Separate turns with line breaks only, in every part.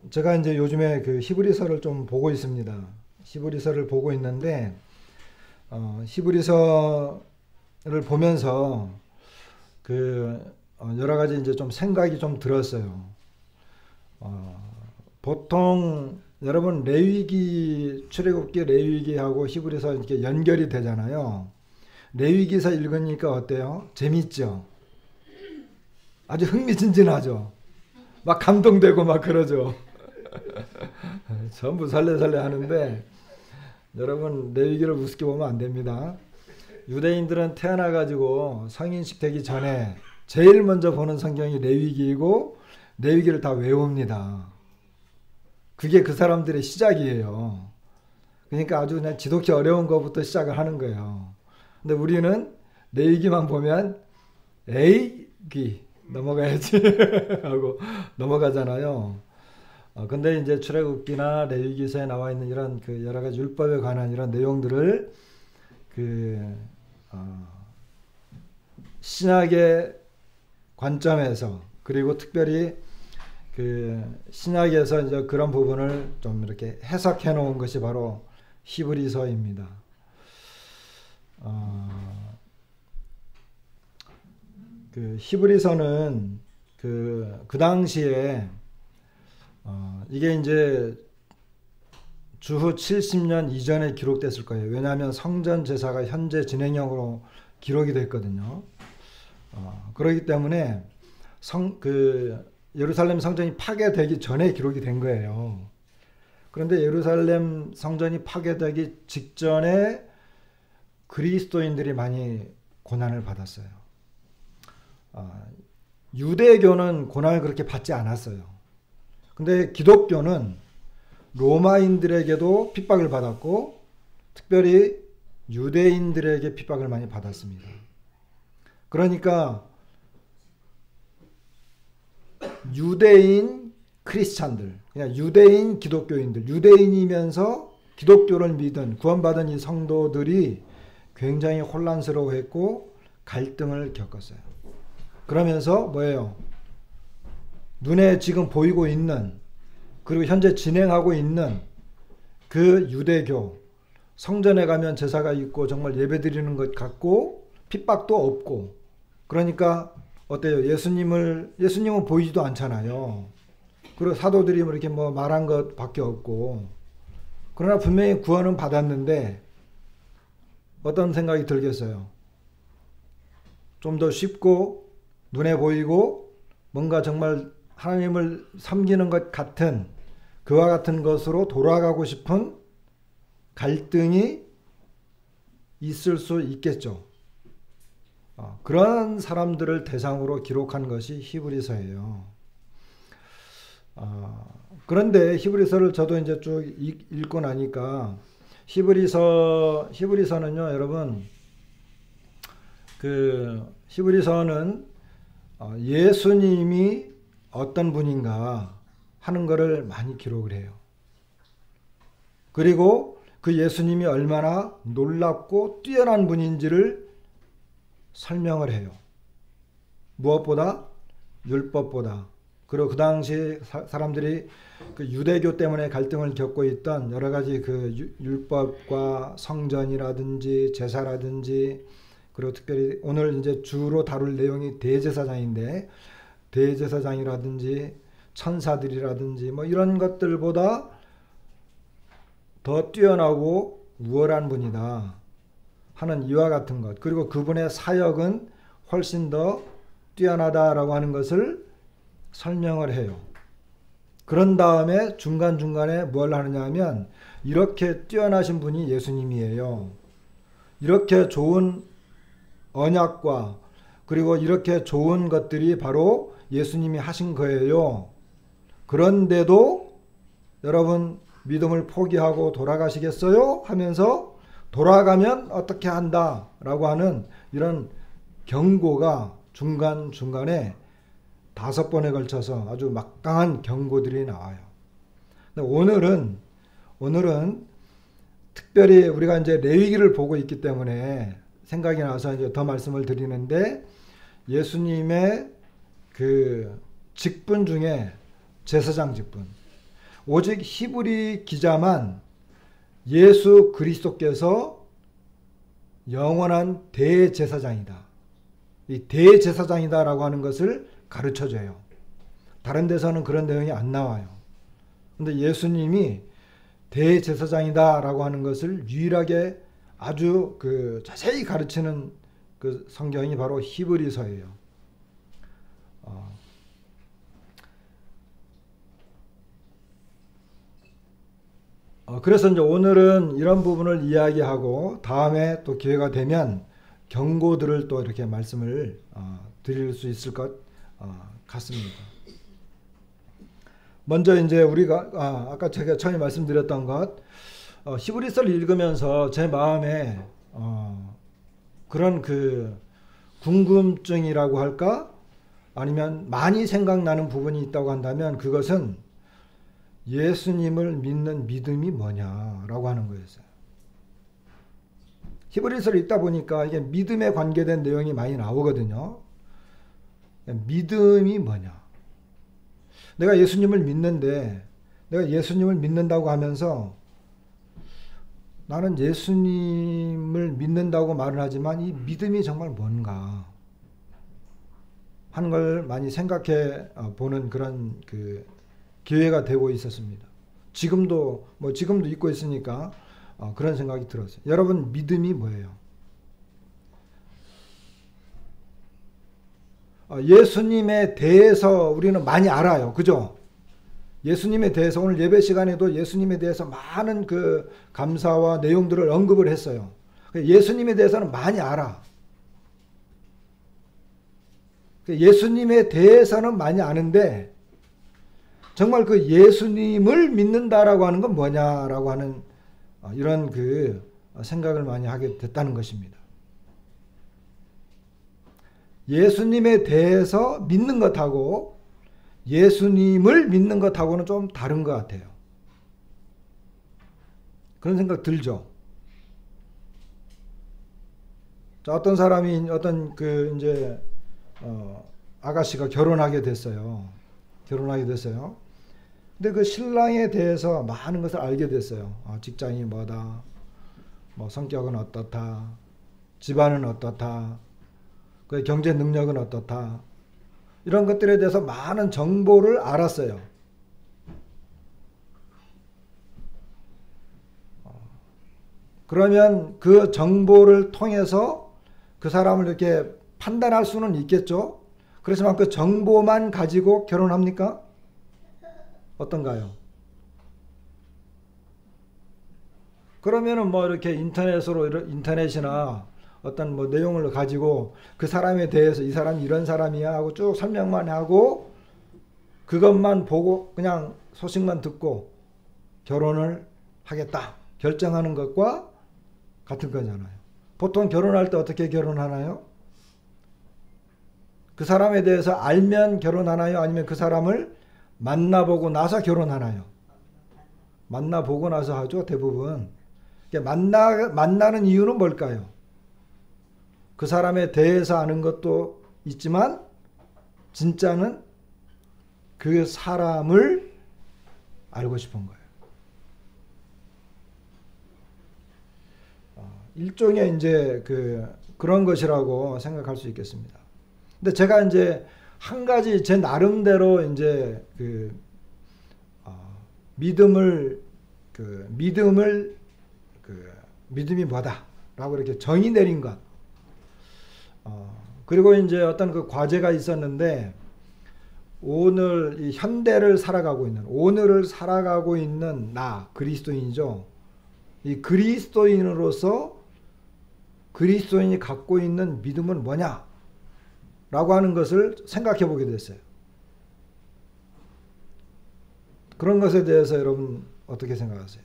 제가 이제 요즘에 그 히브리서를 좀 보고 있습니다. 히브리서를 보고 있는데, 히브리서를 보면서 여러 가지 이제 좀 생각이 좀 들었어요. 보통 여러분 레위기, 출애굽기 레위기하고 히브리서 이렇게 연결이 되잖아요. 레위기서 읽으니까 어때요? 재밌죠? 아주 흥미진진하죠? 막 감동되고 막 그러죠? 전부 설레설레 하는데 여러분 레위기를 우습게 보면 안 됩니다. 유대인들은 태어나가지고 성인식 되기 전에 제일 먼저 보는 성경이 레위기이고 레위기를 다 외웁니다. 그게 그 사람들의 시작이에요. 그러니까 아주 그냥 지독히 어려운 것부터 시작을 하는 거예요. 근데 우리는 레위기만 보면 에이 귀 넘어가야지 하고 넘어가잖아요. 근데 이제 출애굽기나 레위기서에 나와 있는 이런 그 여러 가지 율법에 관한 이런 내용들을 그 신약의 관점에서, 그리고 특별히 그 신약에서 이제 그런 부분을 좀 이렇게 해석해 놓은 것이 바로 히브리서입니다. 그 히브리서는 그 당시에 이게 이제 주후 70년 이전에 기록됐을 거예요. 왜냐하면 성전 제사가 현재 진행형으로 기록이 됐거든요. 그렇기 때문에 예루살렘 성전이 파괴되기 전에 기록이 된 거예요. 그런데 예루살렘 성전이 파괴되기 직전에 그리스도인들이 많이 고난을 받았어요. 유대교는 고난을 그렇게 받지 않았어요. 근데 기독교는 로마인들에게도 핍박을 받았고 특별히 유대인들에게 핍박을 많이 받았습니다. 그러니까 유대인 크리스찬들, 그냥 유대인 기독교인들, 유대인이면서 기독교를 믿은 구원받은 이 성도들이 굉장히 혼란스러워했고 갈등을 겪었어요. 그러면서 뭐예요? 눈에 지금 보이고 있는, 그리고 현재 진행하고 있는 그 유대교, 성전에 가면 제사가 있고 정말 예배드리는 것 같고 핍박도 없고, 그러니까 어때요? 예수님은 보이지도 않잖아요. 그리고 사도들이 이렇게 뭐 말한 것밖에 없고, 그러나 분명히 구원은 받았는데 어떤 생각이 들겠어요? 좀 더 쉽고 눈에 보이고 뭔가 정말 하나님을 섬기는 것 같은, 그와 같은 것으로 돌아가고 싶은 갈등이 있을 수 있겠죠. 그런 사람들을 대상으로 기록한 것이 히브리서예요. 그런데 히브리서를 저도 이제 쭉 읽고 나니까 히브리서는요, 여러분, 그 히브리서는 예수님이 어떤 분인가 하는 것을 많이 기록을 해요. 그리고 그 예수님이 얼마나 놀랍고 뛰어난 분인지를 설명을 해요. 무엇보다 율법보다. 그리고 그 당시 사람들이 그 유대교 때문에 갈등을 겪고 있던 여러 가지 그 율법과 성전이라든지 제사라든지, 그리고 특별히 오늘 이제 주로 다룰 내용이 대제사장인데 대제사장이라든지 천사들이라든지 뭐 이런 것들보다 더 뛰어나고 우월한 분이다 하는 이와 같은 것, 그리고 그분의 사역은 훨씬 더 뛰어나다라고 하는 것을 설명을 해요. 그런 다음에 중간중간에 뭘 하느냐 하면 이렇게 뛰어나신 분이 예수님이에요. 이렇게 좋은 언약과 그리고 이렇게 좋은 것들이 바로 예수님이 하신 거예요. 그런데도 여러분 믿음을 포기하고 돌아가시겠어요? 하면서 돌아가면 어떻게 한다라고 하는 이런 경고가 중간중간에 5번에 걸쳐서 아주 막강한 경고들이 나와요. 근데 오늘은 특별히 우리가 이제 레위기를 보고 있기 때문에 생각이 나서 이제 더 말씀을 드리는데, 예수님의 그 직분 중에 제사장 직분. 오직 히브리 기자만 예수 그리스도께서 영원한 대제사장이다. 이 대제사장이다라고 하는 것을 가르쳐줘요. 다른 데서는 그런 내용이 안 나와요. 근데 예수님이 대제사장이다라고 하는 것을 유일하게 아주 자세히 가르치는 그 성경이 바로 히브리서예요. 그래서 이제 오늘은 이런 부분을 이야기하고 다음에 또 기회가 되면 경고들을 또 이렇게 말씀을 드릴 수 있을 것 같습니다. 먼저 이제 우리가 아까 제가 처음에 말씀드렸던 것 히브리서를 읽으면서 제 마음에 그런 궁금증이라고 할까? 아니면 많이 생각나는 부분이 있다고 한다면 그것은 예수님을 믿는 믿음이 뭐냐라고 하는 거였어요. 히브리서를 읽다 보니까 이게 믿음에 관계된 내용이 많이 나오거든요. 믿음이 뭐냐? 내가 예수님을 믿는데 내가 예수님을 믿는다고 하면서 나는 예수님을 믿는다고 말을 하지만 이 믿음이 정말 뭔가 하는 걸 많이 생각해 보는 그런 기회가 되고 있었습니다. 지금도 있고 있으니까 그런 생각이 들었어요. 여러분 믿음이 뭐예요? 예수님에 대해서 우리는 많이 알아요. 그죠? 예수님에 대해서 오늘 예배 시간에도 예수님에 대해서 많은 감사와 내용들을 언급을 했어요. 예수님에 대해서는 많이 알아. 예수님에 대해서는 많이 아는데 정말 예수님을 믿는다라고 하는 건 뭐냐라고 하는 이런 생각을 많이 하게 됐다는 것입니다. 예수님에 대해서 믿는 것하고 예수님을 믿는 것하고는 좀 다른 것 같아요. 그런 생각 들죠? 자, 어떤 사람이 이제 아가씨가 결혼하게 됐어요. 근데 그 신랑에 대해서 많은 것을 알게 됐어요. 직장이 뭐다, 성격은 어떻다, 집안은 어떻다, 그 경제 능력은 어떻다, 이런 것들에 대해서 많은 정보를 알았어요. 그러면 그 정보를 통해서 그 사람을 이렇게 판단할 수는 있겠죠. 그렇지만 그 정보만 가지고 결혼합니까? 어떤가요? 그러면은 이렇게 인터넷이나 어떤 내용을 가지고 그 사람에 대해서 이 사람이 이런 사람이야 하고 쭉 설명만 하고 그것만 보고 그냥 소식만 듣고 결혼을 하겠다 결정하는 것과 같은 거잖아요. 보통 결혼할 때 어떻게 결혼하나요? 그 사람에 대해서 알면 결혼하나요? 아니면 그 사람을 만나보고 나서 결혼하나요? 만나보고 나서 하죠, 대부분. 만나는 이유는 뭘까요? 그 사람에 대해서 아는 것도 있지만 진짜는 그 사람을 알고 싶은 거예요. 일종의 이제 그런 것이라고 생각할 수 있겠습니다. 근데 제가 이제 한 가지 제 나름대로 이제 믿음이 뭐다라고 이렇게 정의 내린 것. 그리고 이제 어떤 과제가 있었는데 오늘 이 현대를 살아가고 있는 오늘을 살아가고 있는 나 그리스도인이죠. 이 그리스도인으로서 그리스도인이 갖고 있는 믿음은 뭐냐? 라고 하는 것을 생각해 보게 됐어요. 그런 것에 대해서 여러분 어떻게 생각하세요?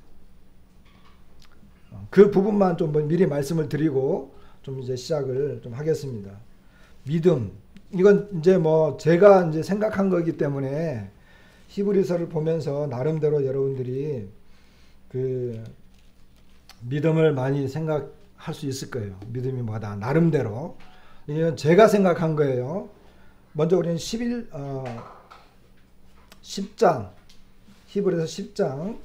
그 부분만 좀 미리 말씀을 드리고 좀 이제 시작을 좀 하겠습니다. 믿음. 이건 이제 제가 이제 생각한 거기 때문에 히브리서를 보면서 나름대로 여러분들이 믿음을 많이 생각할 수 있을 거예요. 믿음이 뭐다. 나름대로. 이건 제가 생각한 거예요. 먼저 우리는 10장, 히브리서 10장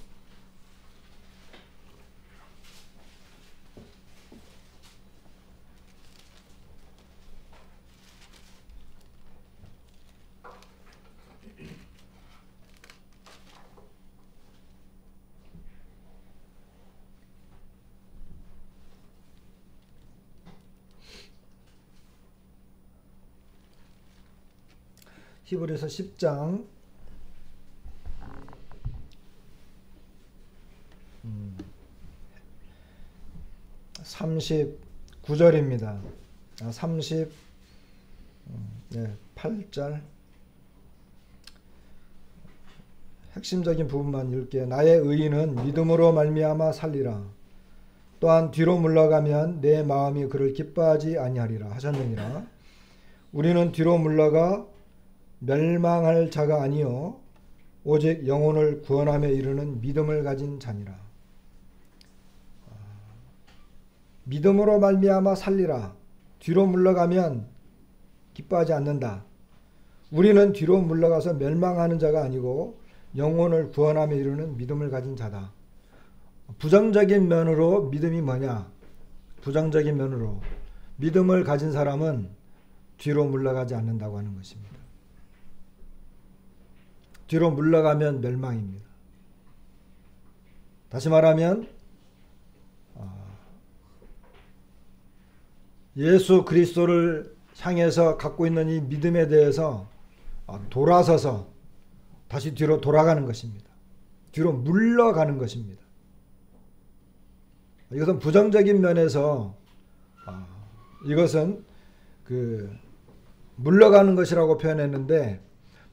10장 39절입니다. 38절 핵심적인 부분만 읽을게요. 나의 의인은 믿음으로 말미암아 살리라. 또한 뒤로 물러가면 내 마음이 그를 기뻐하지 아니하리라 하셨느니라. 우리는 뒤로 물러가 멸망할 자가 아니요 오직 영혼을 구원함에 이르는 믿음을 가진 자니라. 믿음으로 말미암아 살리라. 뒤로 물러가면 기뻐하지 않는다. 우리는 뒤로 물러가서 멸망하는 자가 아니고 영혼을 구원함에 이르는 믿음을 가진 자다. 부정적인 면으로 믿음이 뭐냐? 부정적인 면으로 믿음을 가진 사람은 뒤로 물러가지 않는다고 하는 것입니다. 뒤로 물러가면 멸망입니다. 다시 말하면 예수 그리스도를 향해서 갖고 있는 이 믿음에 대해서 돌아서서 다시 뒤로 돌아가는 것입니다. 뒤로 물러가는 것입니다. 이것은 부정적인 면에서 이것은 물러가는 것이라고 표현했는데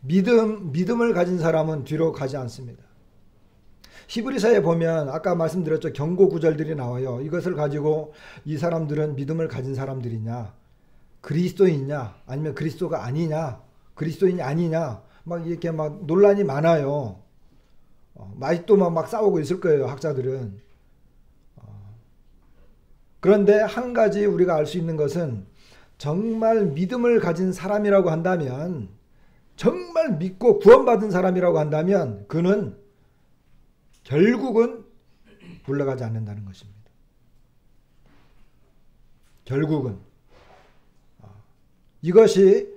믿음을 가진 사람은 뒤로 가지 않습니다. 히브리서에 보면 아까 말씀드렸죠. 경고 구절들이 나와요. 이것을 가지고 이 사람들은 믿음을 가진 사람들이냐, 그리스도인이냐, 아니면 그리스도가 아니냐, 그리스도인이 아니냐, 막 이렇게 막 논란이 많아요. 아직도 막 싸우고 있을 거예요, 학자들은. 그런데 한 가지 우리가 알 수 있는 것은 정말 믿음을 가진 사람이라고 한다면, 정말 믿고 구원받은 사람이라고 한다면 그는 결국은 물러가지 않는다는 것입니다. 결국은 이것이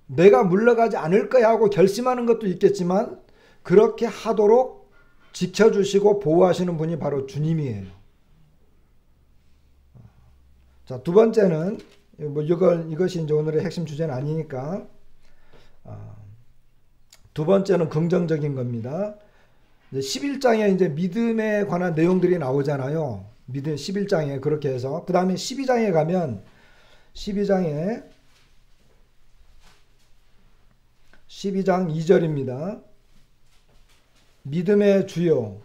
내가 물러가지 않을 거야 하고 결심하는 것도 있겠지만 그렇게 하도록 지켜주시고 보호하시는 분이 바로 주님이에요. 자, 두 번째는 이것이 이제 오늘의 핵심 주제는 아니니까 두 번째는 긍정적인 겁니다. 11장에 이제 믿음에 관한 내용들이 나오잖아요. 믿음 11장에 그렇게 해서 그 다음에 12장에 가면 12장 2절입니다. 믿음의 주요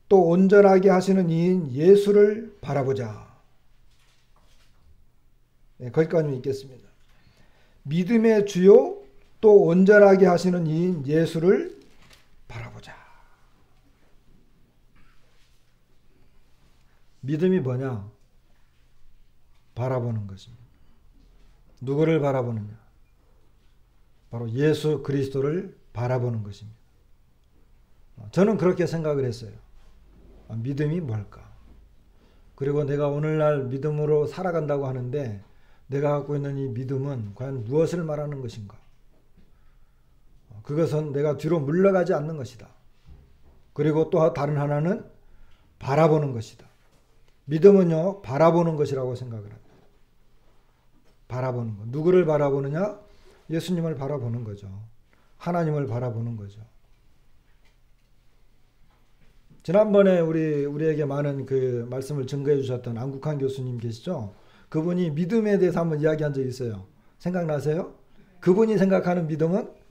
또 온전하게 하시는 이인 예수를 바라보자. 거기까지 읽겠습니다. 믿음의 주요 또 온전하게 하시는 이인 예수를 바라보자. 믿음이 뭐냐? 바라보는 것입니다. 누구를 바라보느냐? 바로 예수 그리스도를 바라보는 것입니다. 저는 그렇게 생각을 했어요. 믿음이 뭘까? 그리고 내가 오늘날 믿음으로 살아간다고 하는데 내가 갖고 있는 이 믿음은 과연 무엇을 말하는 것인가? 그것은 내가 뒤로 물러가지 않는 것이다. 그리고 또 다른 하나는 바라보는 것이다. 믿음은요, 바라보는 것이라고 생각을 합니다. 바라보는 것. 누구를 바라보느냐? 예수님을 바라보는 거죠. 하나님을 바라보는 거죠. 지난번에 우리에게 많은 그 말씀을 증거해 주셨던 안국환 교수님 계시죠? 그분이 믿음에 대해서 한번 이야기한 적이 있어요. 생각나세요? 그분이 생각하는 믿음은?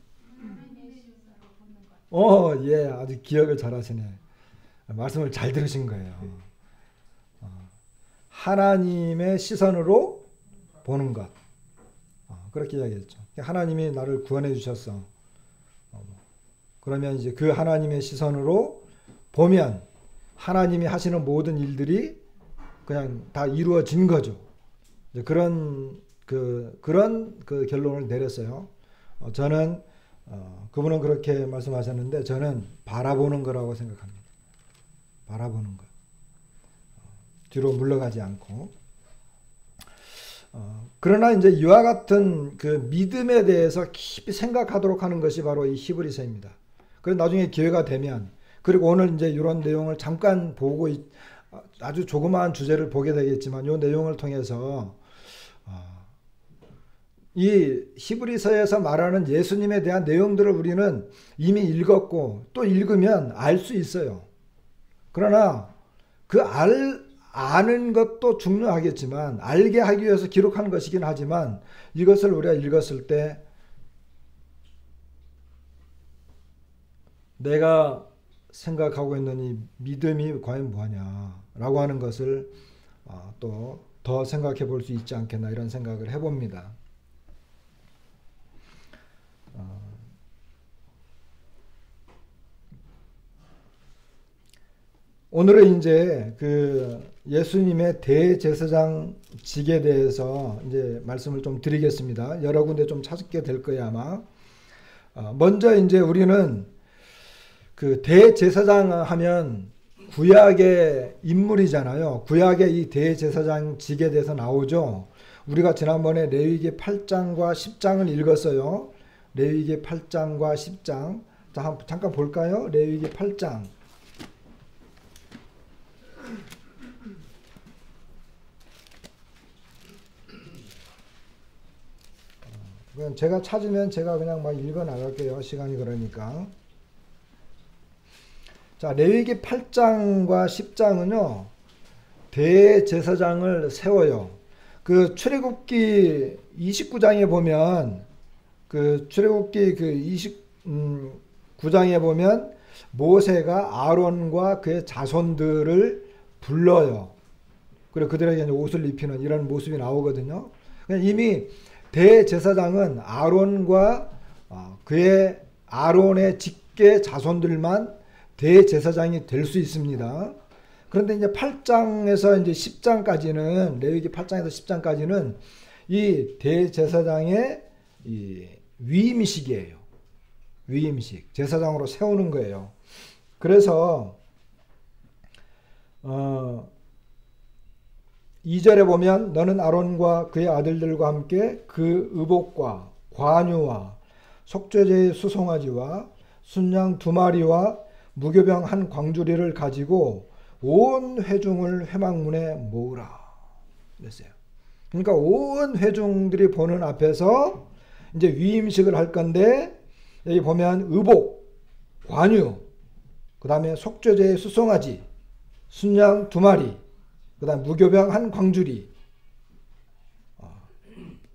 예, 아주 기억을 잘 하시네. 말씀을 잘 들으신 거예요. 하나님의 시선으로 보는 것. 그렇게 이야기했죠. 하나님이 나를 구원해 주셨어. 그러면 이제 그 하나님의 시선으로 보면 하나님이 하시는 모든 일들이 그냥 다 이루어진 거죠. 그런 결론을 내렸어요. 저는 그분은 그렇게 말씀하셨는데 저는 바라보는 거라고 생각합니다. 바라보는 것. 뒤로 물러가지 않고. 그러나 이제 이와 같은 그 믿음에 대해서 깊이 생각하도록 하는 것이 바로 이 히브리서입니다. 그래서 나중에 기회가 되면, 그리고 오늘 이제 이런 내용을 잠깐 보고 아주 조그마한 주제를 보게 되겠지만 이 내용을 통해서 이 히브리서에서 말하는 예수님에 대한 내용들을 우리는 이미 읽었고 또 읽으면 알 수 있어요. 그러나 그 아는 것도 중요하겠지만 알게 하기 위해서 기록하는 것이긴 하지만 이것을 우리가 읽었을 때 내가 생각하고 있는 이 믿음이 과연 뭐냐라고 하는 것을 또 더 생각해 볼 수 있지 않겠나 이런 생각을 해봅니다. 오늘은 이제 그 예수님의 대제사장직에 대해서 이제 말씀을 좀 드리겠습니다. 여러 군데 좀 찾게 될 거예요, 아마. 먼저 이제 우리는 그 대제사장 하면 구약의 인물이잖아요. 구약의 이 대제사장직에 대해서 나오죠. 우리가 지난번에 레위기 8장과 10장을 읽었어요. 레위기 8장과 10장. 자, 잠깐 볼까요? 레위기 8장. 제가 찾으면 제가 그냥 막 읽어 나갈게요. 시간이 그러니까. 자, 레위기 8장과 10장은요. 대제사장을 세워요. 그 출애굽기 29장에 보면 그 출애굽기 그 29장에 보면 모세가 아론과 그의 자손들을 불러요. 그리고 그들에게 옷을 입히는 이런 모습이 나오거든요. 이미 대제사장은 아론과 그의 아론의 직계 자손들만 대제사장이 될 수 있습니다. 그런데 이제 8장에서 이제 10장까지는 레위기 8장에서 10장까지는 이 대제사장의 이 위임식이에요. 위임식. 제사장으로 세우는 거예요. 그래서 2절에 보면 너는 아론과 그의 아들들과 함께 그 의복과 관유와 속죄제의 수송아지와 순양 2마리와 무교병 한 광주리를 가지고 온 회중을 회막문에 모으라 그랬어요. 그러니까 온 회중들이 보는 앞에서 이제 위임식을 할 건데 여기 보면 의복, 관유, 그 다음에 속죄제의 수송아지, 순양 2마리, 그 다음 무교병 한 광주리.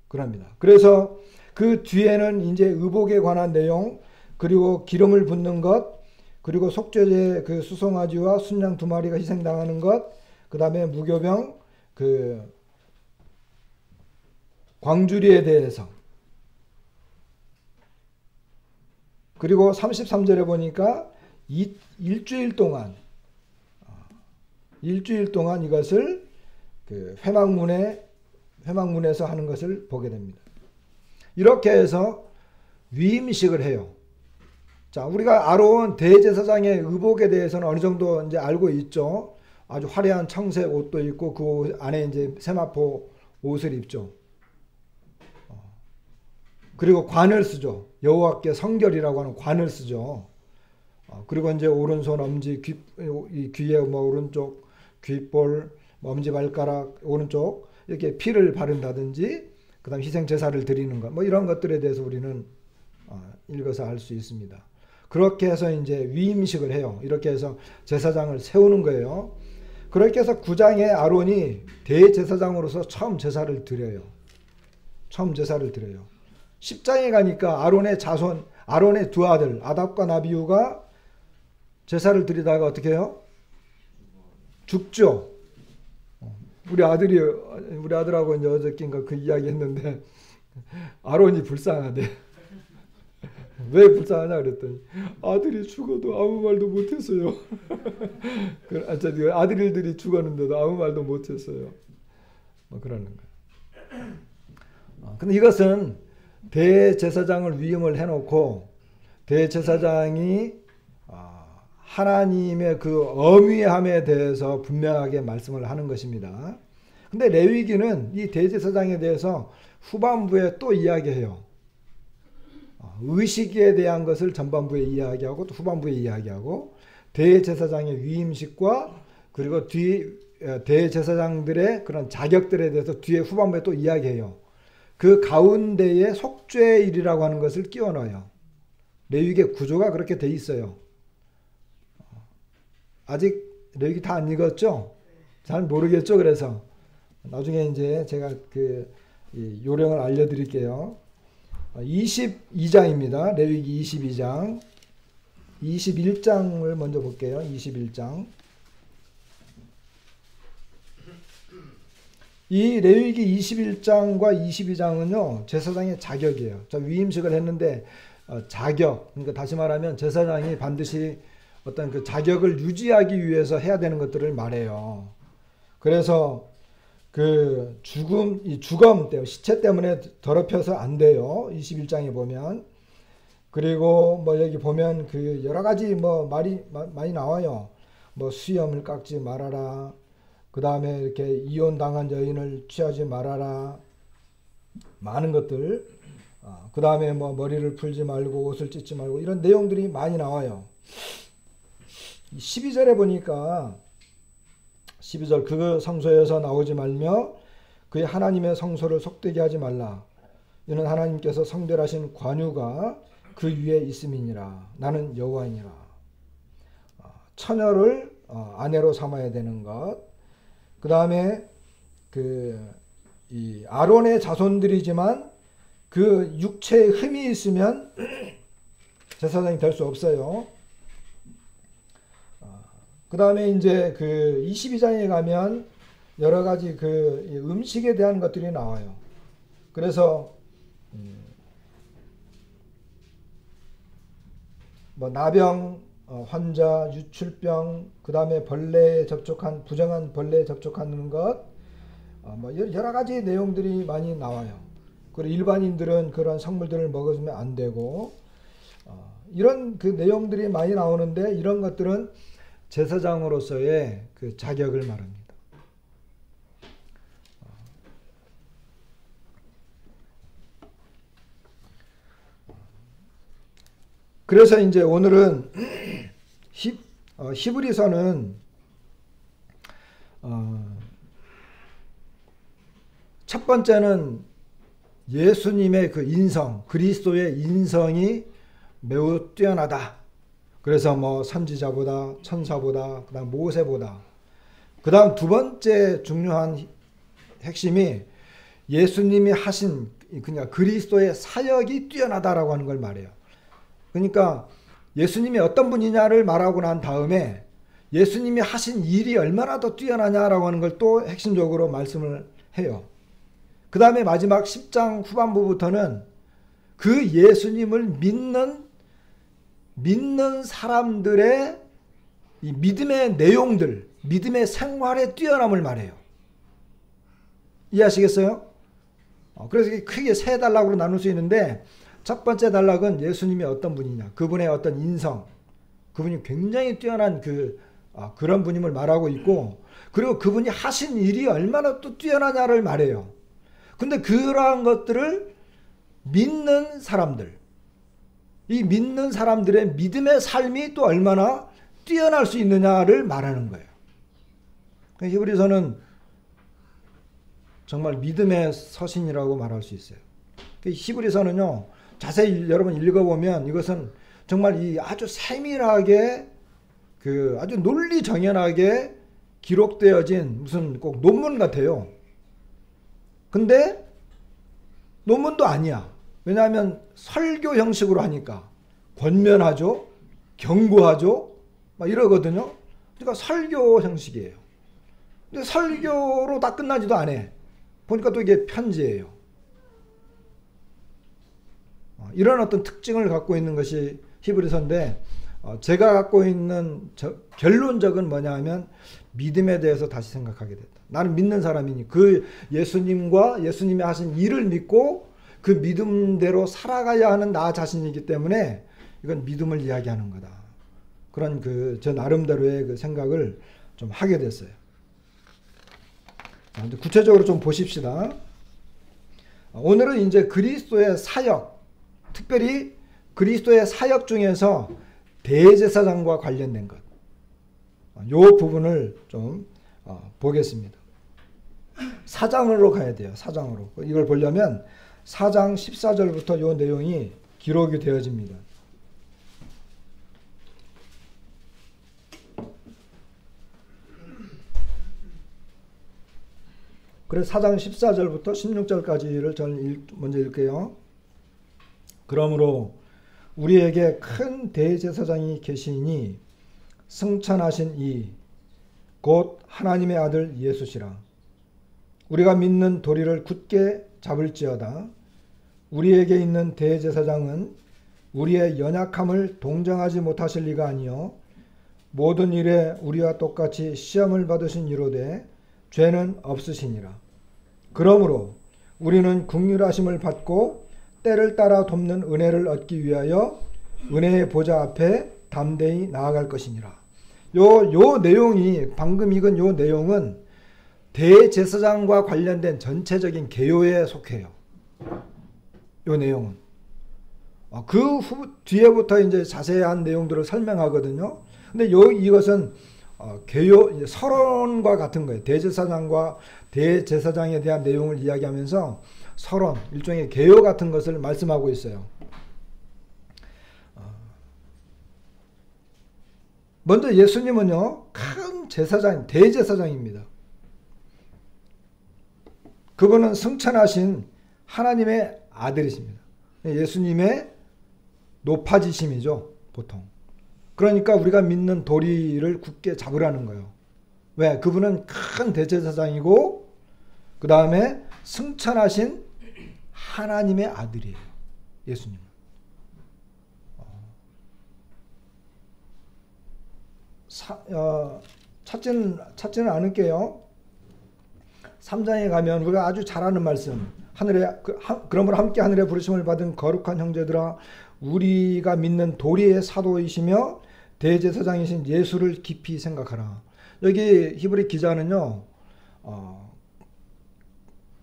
그럽니다. 그래서 그 뒤에는 이제 의복에 관한 내용, 그리고 기름을 붓는 것, 그리고 속죄제 그 수송아지와 순양 2마리가 희생당하는 것, 그 다음에 무교병 그 광주리에 대해서, 그리고 33절에 보니까 일주일 동안 이것을 그 회막문에서 하는 것을 보게 됩니다. 이렇게 해서 위임식을 해요. 자, 우리가 아론 대제사장의 의복에 대해서는 어느 정도 이제 알고 있죠. 아주 화려한 청색 옷도 입고 그 안에 이제 세마포 옷을 입죠. 그리고 관을 쓰죠. 여호와께 성결이라고 하는 관을 쓰죠. 그리고 이제 오른손 엄지 귀에 뭐 오른쪽 귓볼, 엄지 발가락 오른쪽 이렇게 피를 바른다든지, 그다음 희생 제사를 드리는 것, 뭐 이런 것들에 대해서 우리는 읽어서 알 수 있습니다. 그렇게 해서 이제 위임식을 해요. 이렇게 해서 제사장을 세우는 거예요. 그렇게 해서 9장에 아론이 대제사장으로서 처음 제사를 드려요. 10장에 가니까 아론의 자손, 아론의 두 아들 아답과 나비우가 제사를 드리다가 어떻게 해요? 죽죠. 우리 아들하고 이제 어저께인가 그 이야기 했는데 아론이 불쌍하대. 왜 불쌍하냐 그랬더니 아들이 죽어도 아무 말도 못했어요. 아들들이 죽었는데도 아무 말도 못했어요. 뭐 그러는 거예요. 근데 이것은 대제사장을 위임을 해놓고 대제사장이 하나님의 그 엄위함에 대해서 분명하게 말씀을 하는 것입니다. 근데 레위기는 이 대제사장에 대해서 후반부에 또 이야기해요. 의식에 대한 것을 전반부에 이야기하고 또 후반부에 이야기하고 대제사장의 위임식과 그리고 대제사장들의 그런 자격들에 대해서 뒤에 후반부에 또 이야기해요. 그 가운데에 속죄일이라고 하는 것을 끼워 넣어요. 레위기의 구조가 그렇게 돼 있어요. 아직 레위기 다 안 읽었죠? 잘 모르겠죠? 그래서 나중에 이제 제가 그 요령을 알려드릴게요. 22장입니다. 레위기 22장. 21장을 먼저 볼게요. 21장. 이 레위기 21장과 22장은요. 제사장의 자격이에요. 저 위임식을 했는데 자격, 그러니까 다시 말하면 제사장이 반드시 어떤 그 자격을 유지하기 위해서 해야 되는 것들을 말해요. 그래서 그 이 죽음 때문에 시체 때문에 더럽혀서 안 돼요. 21장에 보면. 그리고 뭐 여기 보면 그 여러 가지 뭐 말이 많이 나와요. 뭐 수염을 깎지 말아라. 그 다음에 이렇게 이혼 당한 여인을 취하지 말아라. 많은 것들. 그 다음에 뭐 머리를 풀지 말고 옷을 찢지 말고 이런 내용들이 많이 나와요. 12절에 보니까 12절 그 성소에서 나오지 말며 그의 하나님의 성소를 속되게 하지 말라. 이는 하나님께서 성별하신 관유가 그 위에 있음이니라. 나는 여호와이니라. 처녀를 아내로 삼아야 되는 것. 그 다음에 이 아론의 자손들이지만 그 육체에 흠이 있으면 제사장이 될 수 없어요. 그 다음에 이제 그 22장에 가면 여러 가지 그 음식에 대한 것들이 나와요. 그래서 뭐 나병 환자, 유출병, 그 다음에 벌레에 접촉한 부정한 벌레에 접촉하는 것, 뭐 여러 가지 내용들이 많이 나와요. 그리고 일반인들은 그런 성물들을 먹으면 안 되고 이런 그 내용들이 많이 나오는데 이런 것들은 제사장으로서의 그 자격을 말합니다. 그래서 이제 오늘은 히브리서는 첫 번째는 예수님의 그 인성, 그리스도의 인성이 매우 뛰어나다. 그래서 뭐 선지자보다, 천사보다, 그다음 모세보다. 그다음 두 번째 중요한 핵심이 예수님이 하신 그냥 그리스도의 사역이 뛰어나다라고 하는 걸 말해요. 그러니까 예수님이 어떤 분이냐를 말하고 난 다음에 예수님이 하신 일이 얼마나 더 뛰어나냐라고 하는 걸 또 핵심적으로 말씀을 해요. 그 다음에 마지막 10장 후반부부터는 그 예수님을 믿는 사람들의 이 믿음의 내용들, 믿음의 생활의 뛰어남을 말해요. 이해하시겠어요? 그래서 크게 세 단락으로 나눌 수 있는데 첫 번째 단락은 예수님이 어떤 분이냐, 그분의 어떤 인성, 그분이 굉장히 뛰어난 그런 분임을 말하고 있고, 그리고 그분이 하신 일이 얼마나 또 뛰어나냐를 말해요. 근데 그러한 것들을 믿는 사람들, 이 믿는 사람들의 믿음의 삶이 또 얼마나 뛰어날 수 있느냐를 말하는 거예요. 히브리서는 정말 믿음의 서신이라고 말할 수 있어요. 히브리서는요, 자세히 여러분 읽어보면 이것은 정말 이 아주 세밀하게 아주 논리정연하게 기록되어진 무슨 꼭 논문 같아요. 근데 논문도 아니야. 왜냐하면 설교 형식으로 하니까 권면하죠, 경고하죠, 막 이러거든요. 그러니까 설교 형식이에요. 근데 설교로 다 끝나지도 않아. 보니까 또 이게 편지예요. 이런 어떤 특징을 갖고 있는 것이 히브리서인데, 제가 갖고 있는 결론적은 뭐냐 하면 믿음에 대해서 다시 생각하게 됐다. 나는 믿는 사람이니 그 예수님과 예수님이 하신 일을 믿고 그 믿음대로 살아가야 하는 나 자신이기 때문에 이건 믿음을 이야기하는 거다. 그런 저 나름대로의 그 생각을 좀 하게 됐어요. 구체적으로 좀 보십시다. 오늘은 이제 그리스도의 사역, 특별히 그리스도의 사역 중에서 대제사장과 관련된 것, 요 부분을 좀 보겠습니다. 4장으로 가야 돼요. 4장으로. 이걸 보려면 4장 14절부터 요 내용이 기록이 되어집니다. 그래서 4장 14절부터 16절까지를 저는 먼저 읽게요. 그러므로 우리에게 큰 대제사장이 계시니 승천하신 이 곧 하나님의 아들 예수시라. 우리가 믿는 도리를 굳게 잡을지어다. 우리에게 있는 대제사장은 우리의 연약함을 동정하지 못하실 리가 아니요 모든 일에 우리와 똑같이 시험을 받으신 이로되 죄는 없으시니라. 그러므로 우리는 긍휼하심을 받고 때를 따라 돕는 은혜를 얻기 위하여 은혜의 보좌 앞에 담대히 나아갈 것이니라. 요 내용이 방금 읽은 요 내용은 대제사장과 관련된 전체적인 개요에 속해요. 요 내용은. 그 뒤에부터 이제 자세한 내용들을 설명하거든요. 근데 이것은 개요 서론과 같은 거예요. 대제사장과 대제사장에 대한 내용을 이야기하면서 서론, 일종의 개요 같은 것을 말씀하고 있어요. 먼저 예수님은요, 큰 제사장, 대제사장입니다. 그분은 승천하신 하나님의 아들이십니다. 예수님의 높아지심이죠, 보통. 그러니까 우리가 믿는 도리를 굳게 잡으라는 거예요. 왜? 그분은 큰 대제사장이고 그 다음에 승천하신 하나님의 아들이에요. 예수님은. 찾지는 않을게요. 3장에 가면 우리가 아주 잘 아는 말씀. 그러므로 함께 하늘에 부르심을 받은 거룩한 형제들아 우리가 믿는 도리의 사도이시며 대제사장이신 예수를 깊이 생각하라. 여기 히브리 기자는요.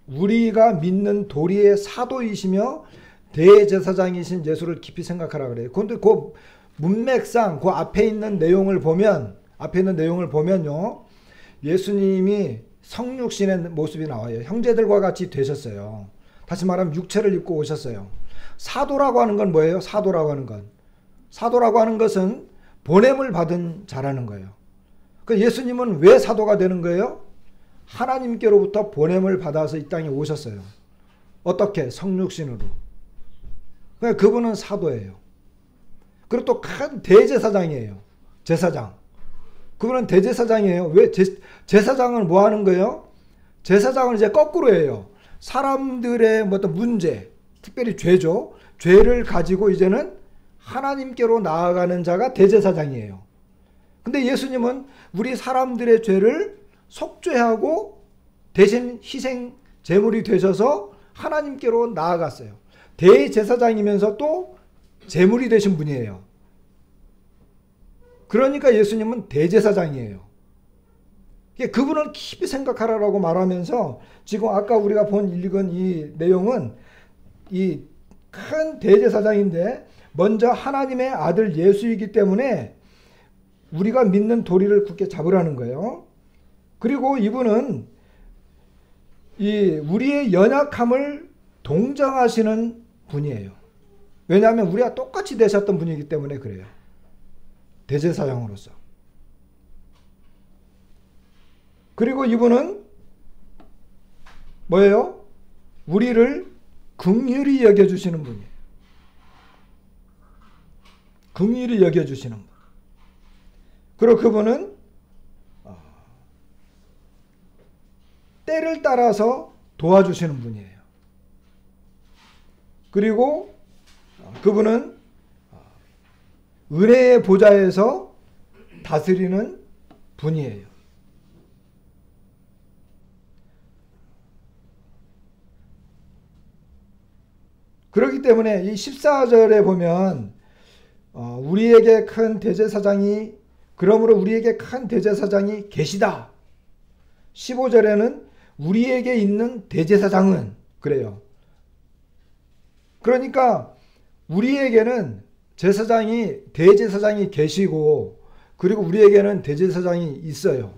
우리가 믿는 도리의 사도이시며 대제사장이신 예수를 깊이 생각하라 그래요. 그런데 그 문맥상 그 앞에 있는 내용을 보면요. 예수님이 성육신의 모습이 나와요. 형제들과 같이 되셨어요. 다시 말하면 육체를 입고 오셨어요. 사도라고 하는 건 뭐예요? 사도라고 하는 것은 보냄을 받은 자라는 거예요. 그 예수님은 왜 사도가 되는 거예요? 하나님께로부터 보냄을 받아서 이 땅에 오셨어요. 어떻게? 성육신으로. 그러니까 그분은 사도예요. 그리고 또 큰 대제사장이에요. 제사장. 그분은 대제사장이에요. 왜? 제사장은 뭐 하는 거예요? 제사장은 이제 거꾸로 해요. 사람들의 어떤 문제, 특별히 죄죠. 죄를 가지고 이제는 하나님께로 나아가는 자가 대제사장이에요. 근데 예수님은 우리 사람들의 죄를 속죄하고 대신 희생 제물이 되셔서 하나님께로 나아갔어요. 대제사장이면서 또 제물이 되신 분이에요. 그러니까 예수님은 대제사장이에요. 그분을 깊이 생각하라고 말하면서 지금 아까 우리가 읽은 이 내용은 이 큰 대제사장인데 먼저 하나님의 아들 예수이기 때문에 우리가 믿는 도리를 굳게 잡으라는 거예요. 그리고 이분은 우리의 연약함을 동정하시는 분이에요. 왜냐하면 우리가 똑같이 되셨던 분이기 때문에 그래요. 대제사장으로서. 그리고 이분은 뭐예요? 우리를 긍휼히 여겨주시는 분이에요. 긍휼히 여겨주시는 분. 그리고 그분은 때를 따라서 도와주시는 분이에요. 그리고 그분은 은혜의 보좌에서 다스리는 분이에요. 그렇기 때문에 이 14절에 보면 우리에게 큰 대제사장이 그러므로 우리에게 큰 대제사장이 계시다. 15절에는 우리에게 있는 대제사장은 그래요. 그러니까 우리에게는 대제사장이 계시고 그리고 우리에게는 대제사장이 있어요.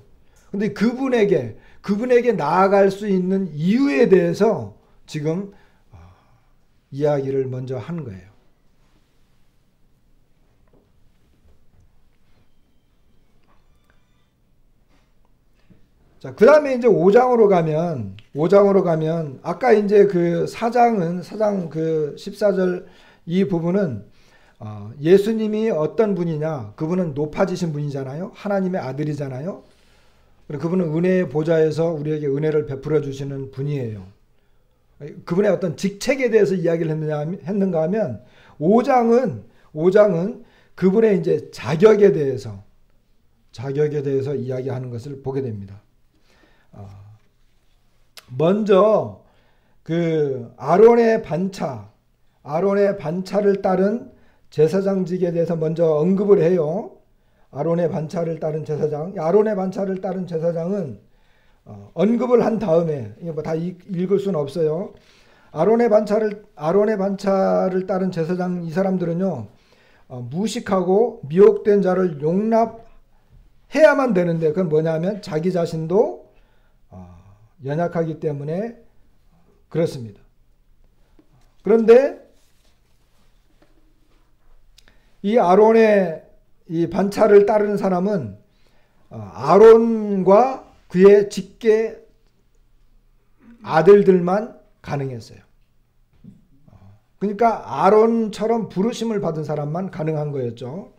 근데 그분에게 나아갈 수 있는 이유에 대해서 지금 이야기를 먼저 하는 거예요. 자, 그 다음에 이제 5장으로 가면, 아까 이제 그 4장 그 14절 이 부분은, 예수님이 어떤 분이냐, 그분은 높아지신 분이잖아요. 하나님의 아들이잖아요. 그분은 은혜의 보좌에서 우리에게 은혜를 베풀어 주시는 분이에요. 그분의 어떤 직책에 대해서 이야기를 했는가 하면, 5장은 그분의 이제 자격에 대해서 이야기하는 것을 보게 됩니다. 먼저 그 아론의 반차를 따른 제사장직에 대해서 먼저 언급을 해요. 아론의 반차를 따른 제사장은 언급을 한 다음에 뭐 다 읽을 수는 없어요. 아론의 반차를 따른 제사장 이 사람들은요, 무식하고 미혹된 자를 용납해야만 되는데 그건 뭐냐면 자기 자신도 연약하기 때문에 그렇습니다. 그런데 이 아론의 이 반차를 따르는 사람은 아론과 그의 직계 아들들만 가능했어요. 그러니까 아론처럼 부르심을 받은 사람만 가능한 거였죠.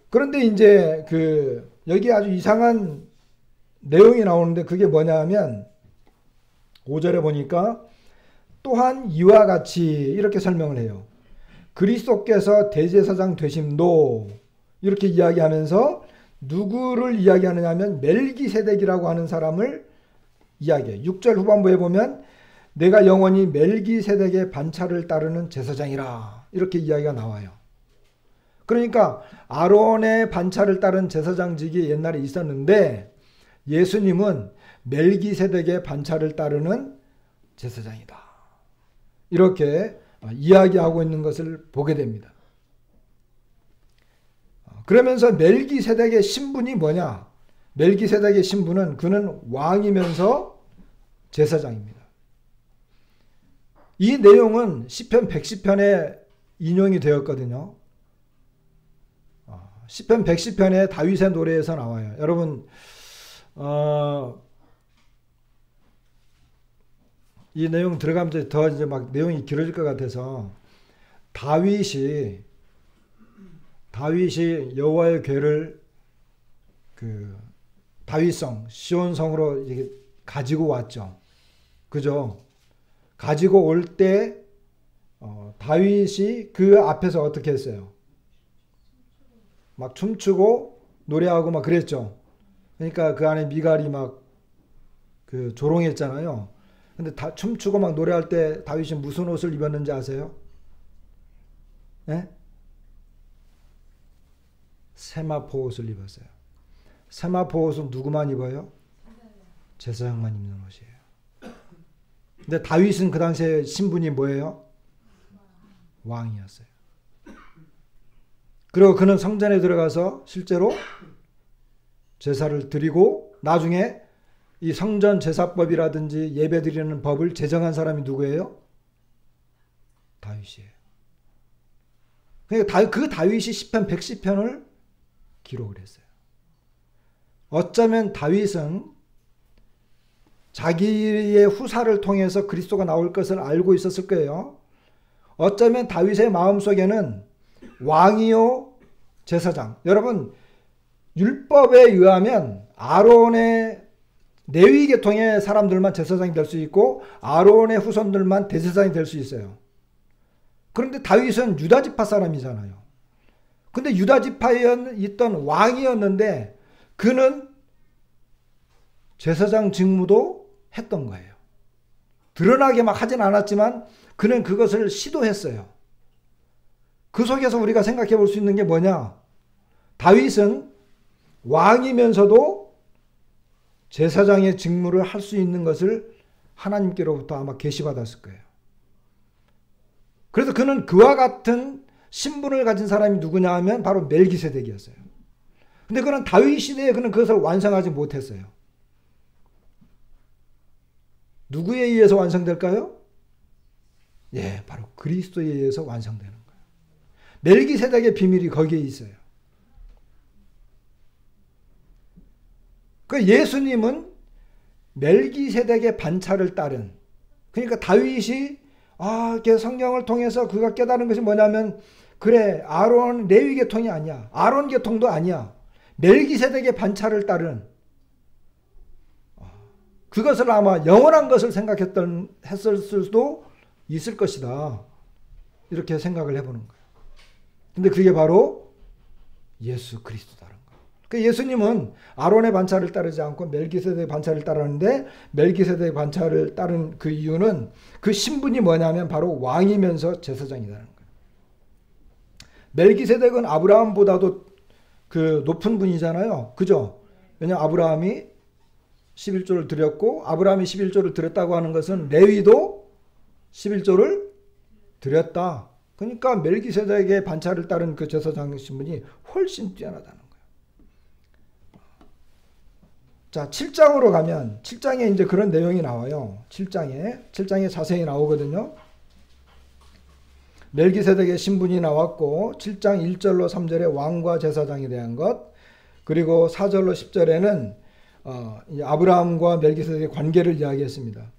그런데 이제 여기 아주 이상한 내용이 나오는데 그게 뭐냐 하면 5절에 보니까 또한 이와 같이 이렇게 설명을 해요. 그리스도께서 대제사장 되심도 이렇게 이야기하면서 누구를 이야기하느냐 하면 멜기세덱이라고 하는 사람을 이야기해요. 6절 후반부에 보면 내가 영원히 멜기세덱의 반차를 따르는 제사장이라 이렇게 이야기가 나와요. 그러니까 아론의 반차를 따른 제사장직이 옛날에 있었는데 예수님은 멜기세덱의 반차를 따르는 제사장이다. 이렇게 이야기하고 있는 것을 보게 됩니다. 그러면서 멜기세덱의 신분이 뭐냐? 멜기세덱의 신분은 그는 왕이면서 제사장입니다. 이 내용은 시편 110편에 인용이 되었거든요. 시편 110편에 다윗의 노래에서 나와요. 여러분 이 내용 들어가면 더 이제 막 내용이 길어질 것 같아서 다윗이 여호와의 궤를 다윗성 시온성으로 이렇게 가지고 왔죠. 그죠? 가지고 올 때 다윗이 그 앞에서 어떻게 했어요? 막 춤추고 노래하고 막 그랬죠. 그러니까 그 안에 미갈이 막 조롱했잖아요. 근데 춤추고 막 노래할 때 다윗이 무슨 옷을 입었는지 아세요? 네? 세마포 옷을 입었어요. 세마포 옷은 누구만 입어요? 제사장만 입는 옷이에요. 근데 다윗은 그 당시에 신분이 뭐예요? 왕이었어요. 그리고 그는 성전에 들어가서 실제로 제사를 드리고 나중에 이 성전 제사법이라든지 예배 드리는 법을 제정한 사람이 누구예요? 다윗이에요. 그러니까 그 다윗이 시편 110편을 기록을 했어요. 어쩌면 다윗은 자기의 후사를 통해서 그리스도가 나올 것을 알고 있었을 거예요. 어쩌면 다윗의 마음속에는 왕이요 제사장. 여러분 율법에 의하면 아론의 레위 계통의 사람들만 제사장이 될 수 있고 아론의 후손들만 대제사장이 될 수 있어요. 그런데 다윗은 유다 지파 사람이잖아요. 근데 유다 지파에 있던 왕이었는데 그는 제사장 직무도 했던 거예요. 드러나게 막 하진 않았지만 그는 그것을 시도했어요. 그 속에서 우리가 생각해 볼 수 있는 게 뭐냐? 다윗은 왕이면서도 제사장의 직무를 할 수 있는 것을 하나님께로부터 아마 계시받았을 거예요. 그래서 그는 그와 같은 신분을 가진 사람이 누구냐 하면 바로 멜기세덱이었어요. 근데 그는 다윗 시대에 그는 그것을 완성하지 못했어요. 누구에 의해서 완성될까요? 예, 바로 그리스도에 의해서 완성되는 거예요. 멜기세덱의 비밀이 거기에 있어요. 그 예수님은 멜기세덱의 반차를 따른, 그러니까 다윗이 이렇게 성경을 통해서 그가 깨달은 것이 뭐냐면, 그래, 아론 레위 계통이 아니야, 아론 계통도 아니야, 멜기세덱의 반차를 따른, 그것을 아마 영원한 것을 했을 수도 있을 것이다, 이렇게 생각을 해보는 거예요. 근데 그게 바로 예수 그리스도다라는 거예요. 그 예수님은 아론의 반차를 따르지 않고 멜기세덱의 반차를 따르는데, 멜기세덱의 반차를 따른 그 이유는 그 신분이 뭐냐면 바로 왕이면서 제사장이라는 거예요. 멜기세덱은 아브라함보다도 그 높은 분이잖아요. 그죠? 왜냐하면 아브라함이 11조를 드렸고, 아브라함이 11조를 드렸다고 하는 것은 레위도 11조를 드렸다. 그러니까 멜기세덱의 반차를 따른 그 제사장 신분이 훨씬 뛰어나다는 거예요. 자, 7장으로 가면 7장에 이제 그런 내용이 나와요. 7장에 자세히 나오거든요. 멜기세덱의 신분이 나왔고, 7장 1절로 3절에 왕과 제사장에 대한 것, 그리고 4절로 10절에는 아브라함과 멜기세덱의 관계를 이야기했습니다.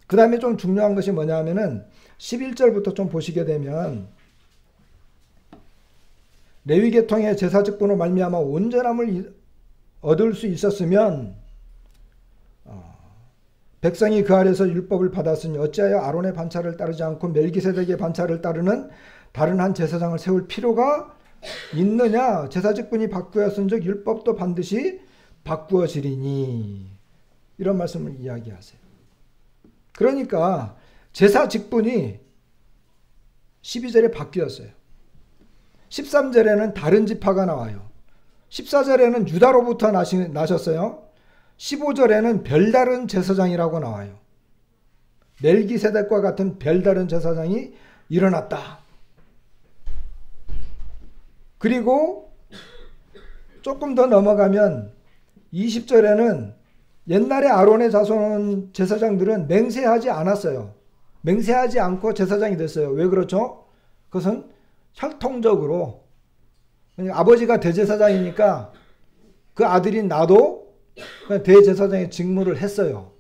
그 다음에 좀 중요한 것이 뭐냐 하면은 11절부터 좀 보시게 되면, 레위 계통의 제사 직분으로 말미암아 온전함을 얻을 수 있었으면 백성이 그 아래서 율법을 받았으니 어찌하여 아론의 반차를 따르지 않고 멜기세덱의 반차를 따르는 다른 한 제사장을 세울 필요가 있느냐? 제사 직분이 바꾸었은즉 율법도 반드시 바꾸어지리니, 이런 말씀을 이야기하세요. 그러니까 제사 직분이 12절에 바뀌었어요. 13절에는 다른 지파가 나와요. 14절에는 유다로부터 나셨어요. 15절에는 별다른 제사장이라고 나와요. 멜기세덱과 같은 별다른 제사장이 일어났다. 그리고 조금 더 넘어가면 20절에는 옛날에 아론의 자손 제사장들은 맹세하지 않았어요. 맹세하지 않고 제사장이 됐어요. 왜 그렇죠? 그것은 혈통적으로, 아버지가 대제사장이니까 그 아들인 나도 그냥 대제사장의 직무를 했어요.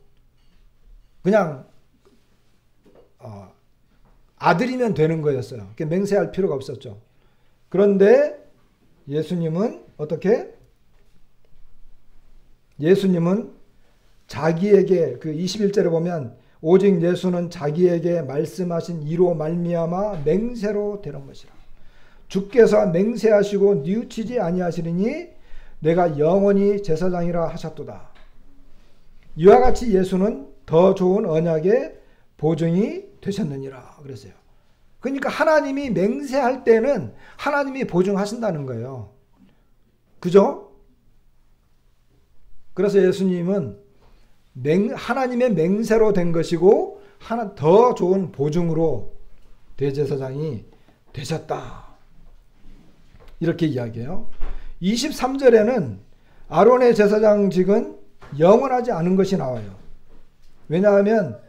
그냥 아들이면 되는 거였어요. 맹세할 필요가 없었죠. 그런데 예수님은 어떻게? 예수님은 자기에게, 그 21절에 보면 오직 예수는 자기에게 말씀하신 이로 말미암아 맹세로 되는 것이라. 주께서 맹세하시고 뉘우치지 아니하시리니 내가 영원히 제사장이라 하셨도다. 이와 같이 예수는 더 좋은 언약의 보증이 되셨느니라 그랬어요. 그러니까 하나님이 맹세할 때는 하나님이 보증하신다는 거예요. 그죠? 그래서 예수님은 하나님의 맹세로 된 것이고 하나 더 좋은 보증으로 대제사장이 되셨다, 이렇게 이야기해요. 23절에는 아론의 제사장직은 영원하지 않은 것이 나와요. 왜냐하면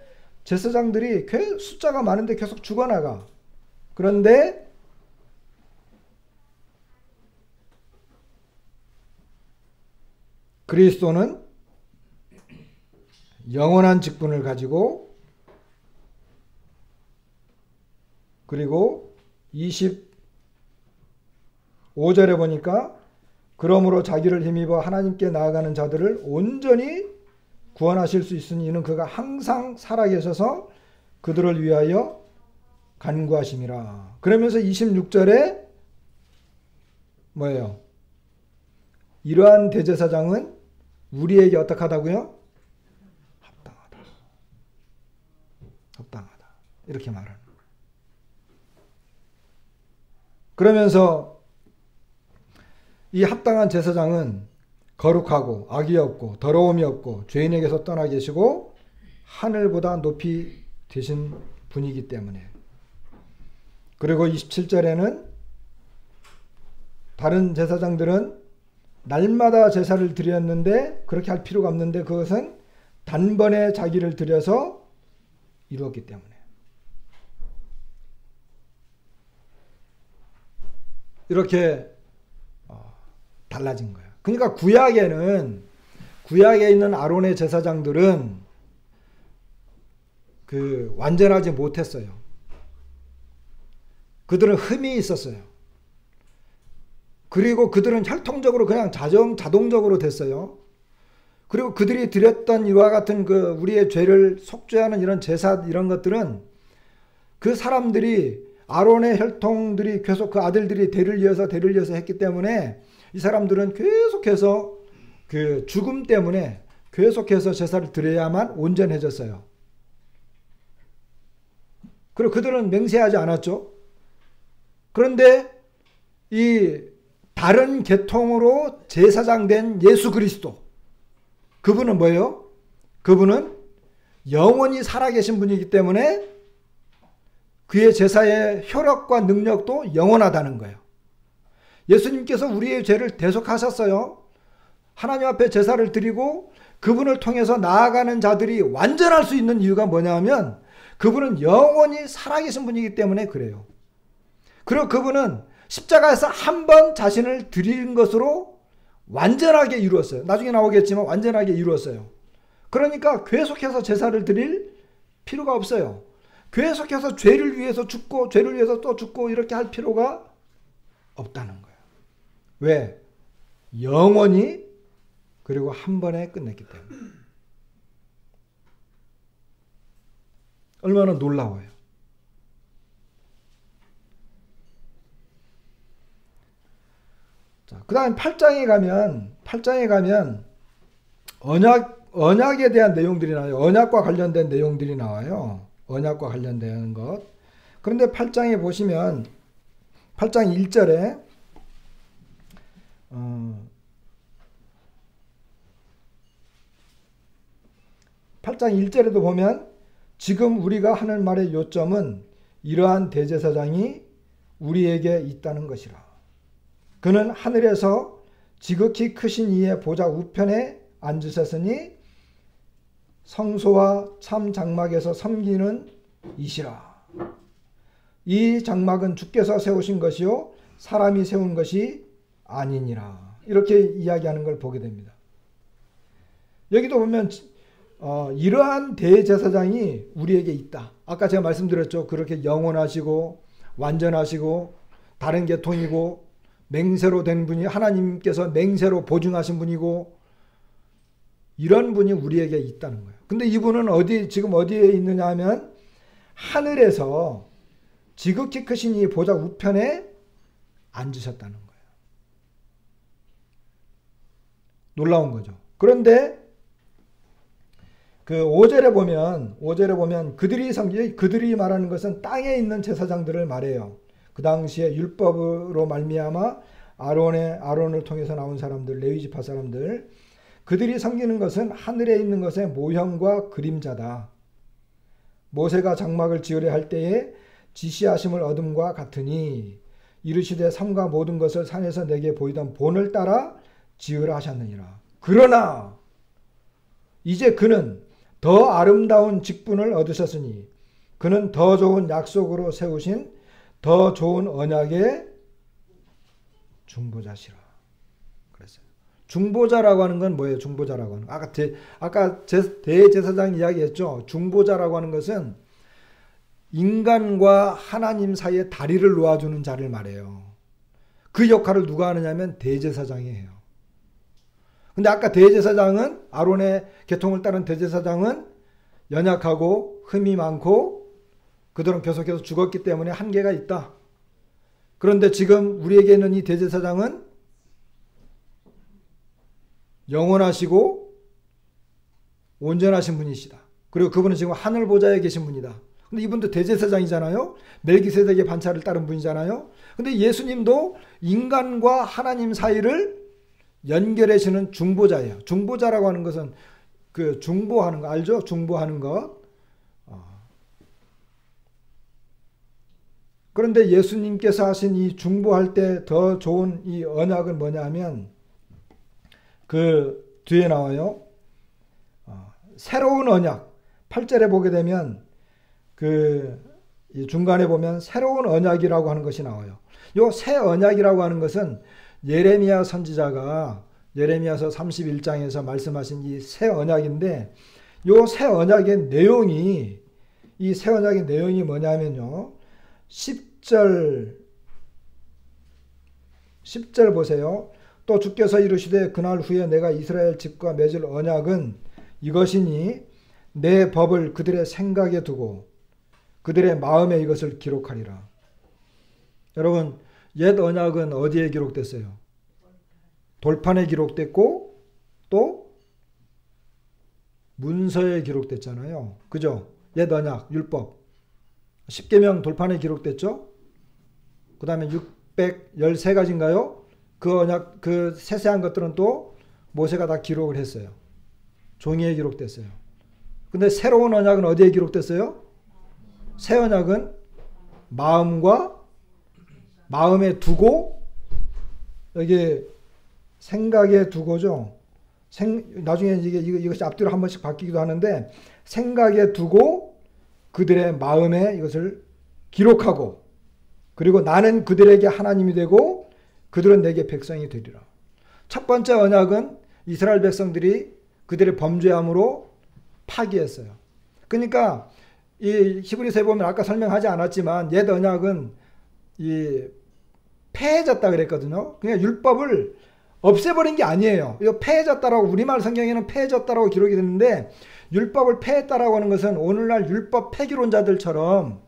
제사장들이 숫자가 많은데 계속 죽어나가. 그런데 그리스도는 영원한 직분을 가지고, 그리고 25절에 보니까 그러므로 자기를 힘입어 하나님께 나아가는 자들을 온전히 구원하실 수 있으니 이는 그가 항상 살아계셔서 그들을 위하여 간구하심이라. 그러면서 26절에 뭐예요? 이러한 대제사장은 우리에게 어떻게 하다고요? 합당하다. 합당하다. 이렇게 말하는 거예요. 그러면서 이 합당한 제사장은 거룩하고 악이 없고 더러움이 없고 죄인에게서 떠나 계시고 하늘보다 높이 되신 분이기 때문에. 그리고 27절에는 다른 제사장들은 날마다 제사를 드렸는데 그렇게 할 필요가 없는데 그것은 단번에 자기를 드려서 이루었기 때문에. 이렇게 달라진 거예요. 그러니까 구약에 있는 아론의 제사장들은 완전하지 못했어요. 그들은 흠이 있었어요. 그리고 그들은 혈통적으로 그냥 자동적으로 됐어요. 그리고 그들이 드렸던 이와 같은 우리의 죄를 속죄하는 이런 제사 이런 것들은 그 사람들이 아론의 혈통들이 계속 그 아들들이 대를 이어서 했기 때문에 이 사람들은 계속해서 그 죽음 때문에 계속해서 제사를 드려야만 온전해졌어요. 그리고 그들은 맹세하지 않았죠. 그런데 이 다른 계통으로 제사장 된 예수 그리스도, 그분은 뭐예요? 그분은 영원히 살아계신 분이기 때문에 그의 제사의 효력과 능력도 영원하다는 거예요. 예수님께서 우리의 죄를 대속하셨어요. 하나님 앞에 제사를 드리고 그분을 통해서 나아가는 자들이 완전할 수 있는 이유가 뭐냐면 그분은 영원히 살아계신 분이기 때문에 그래요. 그리고 그분은 십자가에서 한 번 자신을 드린 것으로 완전하게 이루었어요. 나중에 나오겠지만 완전하게 이루었어요. 그러니까 계속해서 제사를 드릴 필요가 없어요. 계속해서 죄를 위해서 죽고 죄를 위해서 또 죽고 이렇게 할 필요가 없다는 거예요. 왜? 영원히 그리고 한 번에 끝냈기 때문에. 얼마나 놀라워요. 자, 그 다음에 8장에 가면 언약에 대한 내용들이 나와요. 언약과 관련된 내용들이 나와요. 언약과 관련된 것. 그런데 8장에 보시면 8장 1절에 8장 1절에도 보면 지금 우리가 하는 말의 요점은 이러한 대제사장이 우리에게 있다는 것이라. 그는 하늘에서 지극히 크신 이의 보좌 우편에 앉으셨으니 성소와 참 장막에서 섬기는 이시라. 이 장막은 주께서 세우신 것이요 사람이 세운 것이 아니니라. 이렇게 이야기하는 걸 보게 됩니다. 여기도 보면 이러한 대제사장이 우리에게 있다. 아까 제가 말씀드렸죠. 그렇게 영원하시고 완전하시고 다른 계통이고 맹세로 된 분이 하나님께서 맹세로 보증하신 분이고 이런 분이 우리에게 있다는 거예요. 근데 이분은 지금 어디에 있느냐 하면 하늘에서 지극히 크신 이 보좌 우편에 앉으셨다는 거예요. 놀라운 거죠. 그런데 그 5절에 보면 그들이 말하는 것은 땅에 있는 제사장들을 말해요. 그 당시에 율법으로 말미암아 아론을 통해서 나온 사람들, 레위 지파 사람들, 그들이 섬기는 것은 하늘에 있는 것의 모형과 그림자다. 모세가 장막을 지으려 할 때에 지시하심을 얻음과 같으니 이르시되 삼가 모든 것을 산에서 내게 보이던 본을 따라 지으라 하셨느니라. 그러나 이제 그는 더 아름다운 직분을 얻으셨으니 그는 더 좋은 약속으로 세우신 더 좋은 언약의 중보자시라. 그랬어요. 중보자라고 하는 건 뭐예요? 중보자라고 하는 거. 아까 대제사장 이야기했죠. 중보자라고 하는 것은 인간과 하나님 사이에 다리를 놓아주는 자를 말해요. 그 역할을 누가 하느냐면 대제사장이 해요. 근데 아까 대제사장은 아론의 계통을 따른 대제사장은 연약하고 흠이 많고 그들은 계속해서 죽었기 때문에 한계가 있다. 그런데 지금 우리에게 있는 이 대제사장은 영원하시고 온전하신 분이시다. 그리고 그분은 지금 하늘 보좌에 계신 분이다. 근데 이분도 대제사장이잖아요. 멜기세덱의 반차를 따른 분이잖아요. 근데 예수님도 인간과 하나님 사이를 연결해 주는 중보자예요. 중보자라고 하는 것은 그 중보하는 거 알죠? 중보하는 것. 그런데 예수님께서 하신 이 중보할 때 더 좋은 이 언약은 뭐냐면 그 뒤에 나와요. 새로운 언약. 8절에 보게 되면 그 중간에 보면 새로운 언약이라고 하는 것이 나와요. 요 새 언약이라고 하는 것은 예레미야 선지자가 예레미야서 31장에서 말씀하신 이 새 언약인데 요 새 언약의 내용이 이 새 언약의 내용이 뭐냐면요. 10절 보세요. 또 주께서 이르시되 그날 후에 내가 이스라엘 집과 맺을 언약은 이것이니 내 법을 그들의 생각에 두고 그들의 마음에 이것을 기록하리라. 여러분 옛 언약은 어디에 기록됐어요? 돌판에 기록됐고 또 문서에 기록됐잖아요. 그죠? 옛 언약, 율법. 10계명 돌판에 기록됐죠? 그 다음에 613가지인가요? 그 언약, 그 세세한 것들은 또 모세가 다 기록을 했어요. 종이에 기록됐어요. 근데 새로운 언약은 어디에 기록됐어요? 새 언약은 마음에 두고 여기 생각에 두고죠. 나중에 이것이 앞뒤로 한 번씩 바뀌기도 하는데 생각에 두고 그들의 마음에 이것을 기록하고 그리고 나는 그들에게 하나님이 되고 그들은 내게 백성이 되리라. 첫 번째 언약은 이스라엘 백성들이 그들의 범죄함으로 파기했어요. 그러니까 이 히브리서에 보면 아까 설명하지 않았지만 옛 언약은 이 폐해졌다 그랬거든요. 그러니까 율법을 없애버린 게 아니에요. 이거 폐해졌다라고 우리말 성경에는 폐해졌다라고 기록이 됐는데 율법을 폐했다라고 하는 것은 오늘날 율법 폐기론자들처럼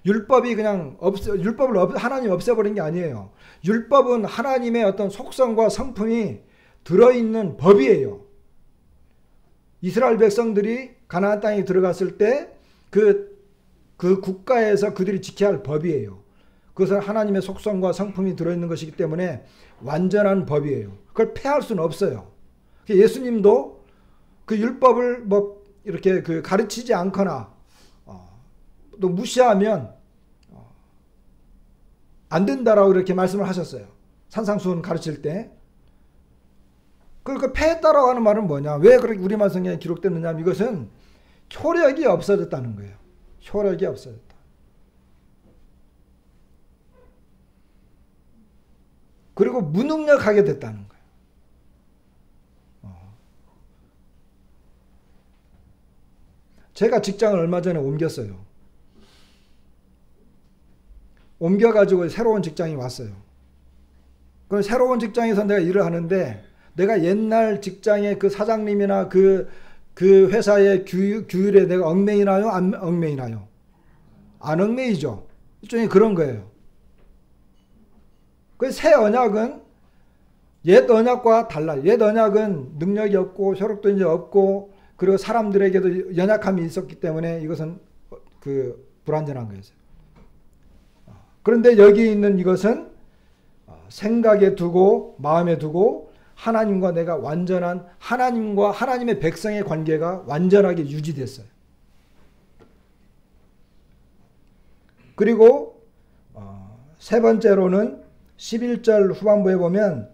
율법이 그냥 하나님 없애버린 게 아니에요. 율법은 하나님의 어떤 속성과 성품이 들어있는 법이에요. 이스라엘 백성들이 가나안 땅에 들어갔을 때 그 국가에서 그들이 지켜야 할 법이에요. 그것은 하나님의 속성과 성품이 들어있는 것이기 때문에 완전한 법이에요. 그걸 폐할 수는 없어요. 예수님도 그 율법을 뭐 이렇게 가르치지 않거나 또 무시하면 안 된다라고 이렇게 말씀을 하셨어요. 산상수훈 가르칠 때. 그러니까 폐했다라고 하는 말은 뭐냐? 왜 그렇게 우리말 성경에 기록됐느냐 하면 이것은 효력이 없어졌다는 거예요. 효력이 없어졌다. 그리고 무능력하게 됐다는 거예요. 제가 직장을 얼마 전에 옮겼어요. 옮겨가지고 새로운 직장이 왔어요. 그럼 새로운 직장에서 내가 일을 하는데 내가 옛날 직장의 그 사장님이나 그 회사의 규율에 내가 얽매이나요? 안 얽매이나요? 안 얽매이죠. 일종의 그런 거예요. 그 새 언약은 옛 언약과 달라요. 옛 언약은 능력이 없고 효력도 이제 없고 그리고 사람들에게도 연약함이 있었기 때문에 이것은 불완전한 거였어요. 그런데 여기 있는 이것은 생각에 두고 마음에 두고 하나님과 내가 완전한 하나님과 하나님의 백성의 관계가 완전하게 유지됐어요. 그리고 세 번째로는 11절 후반부에 보면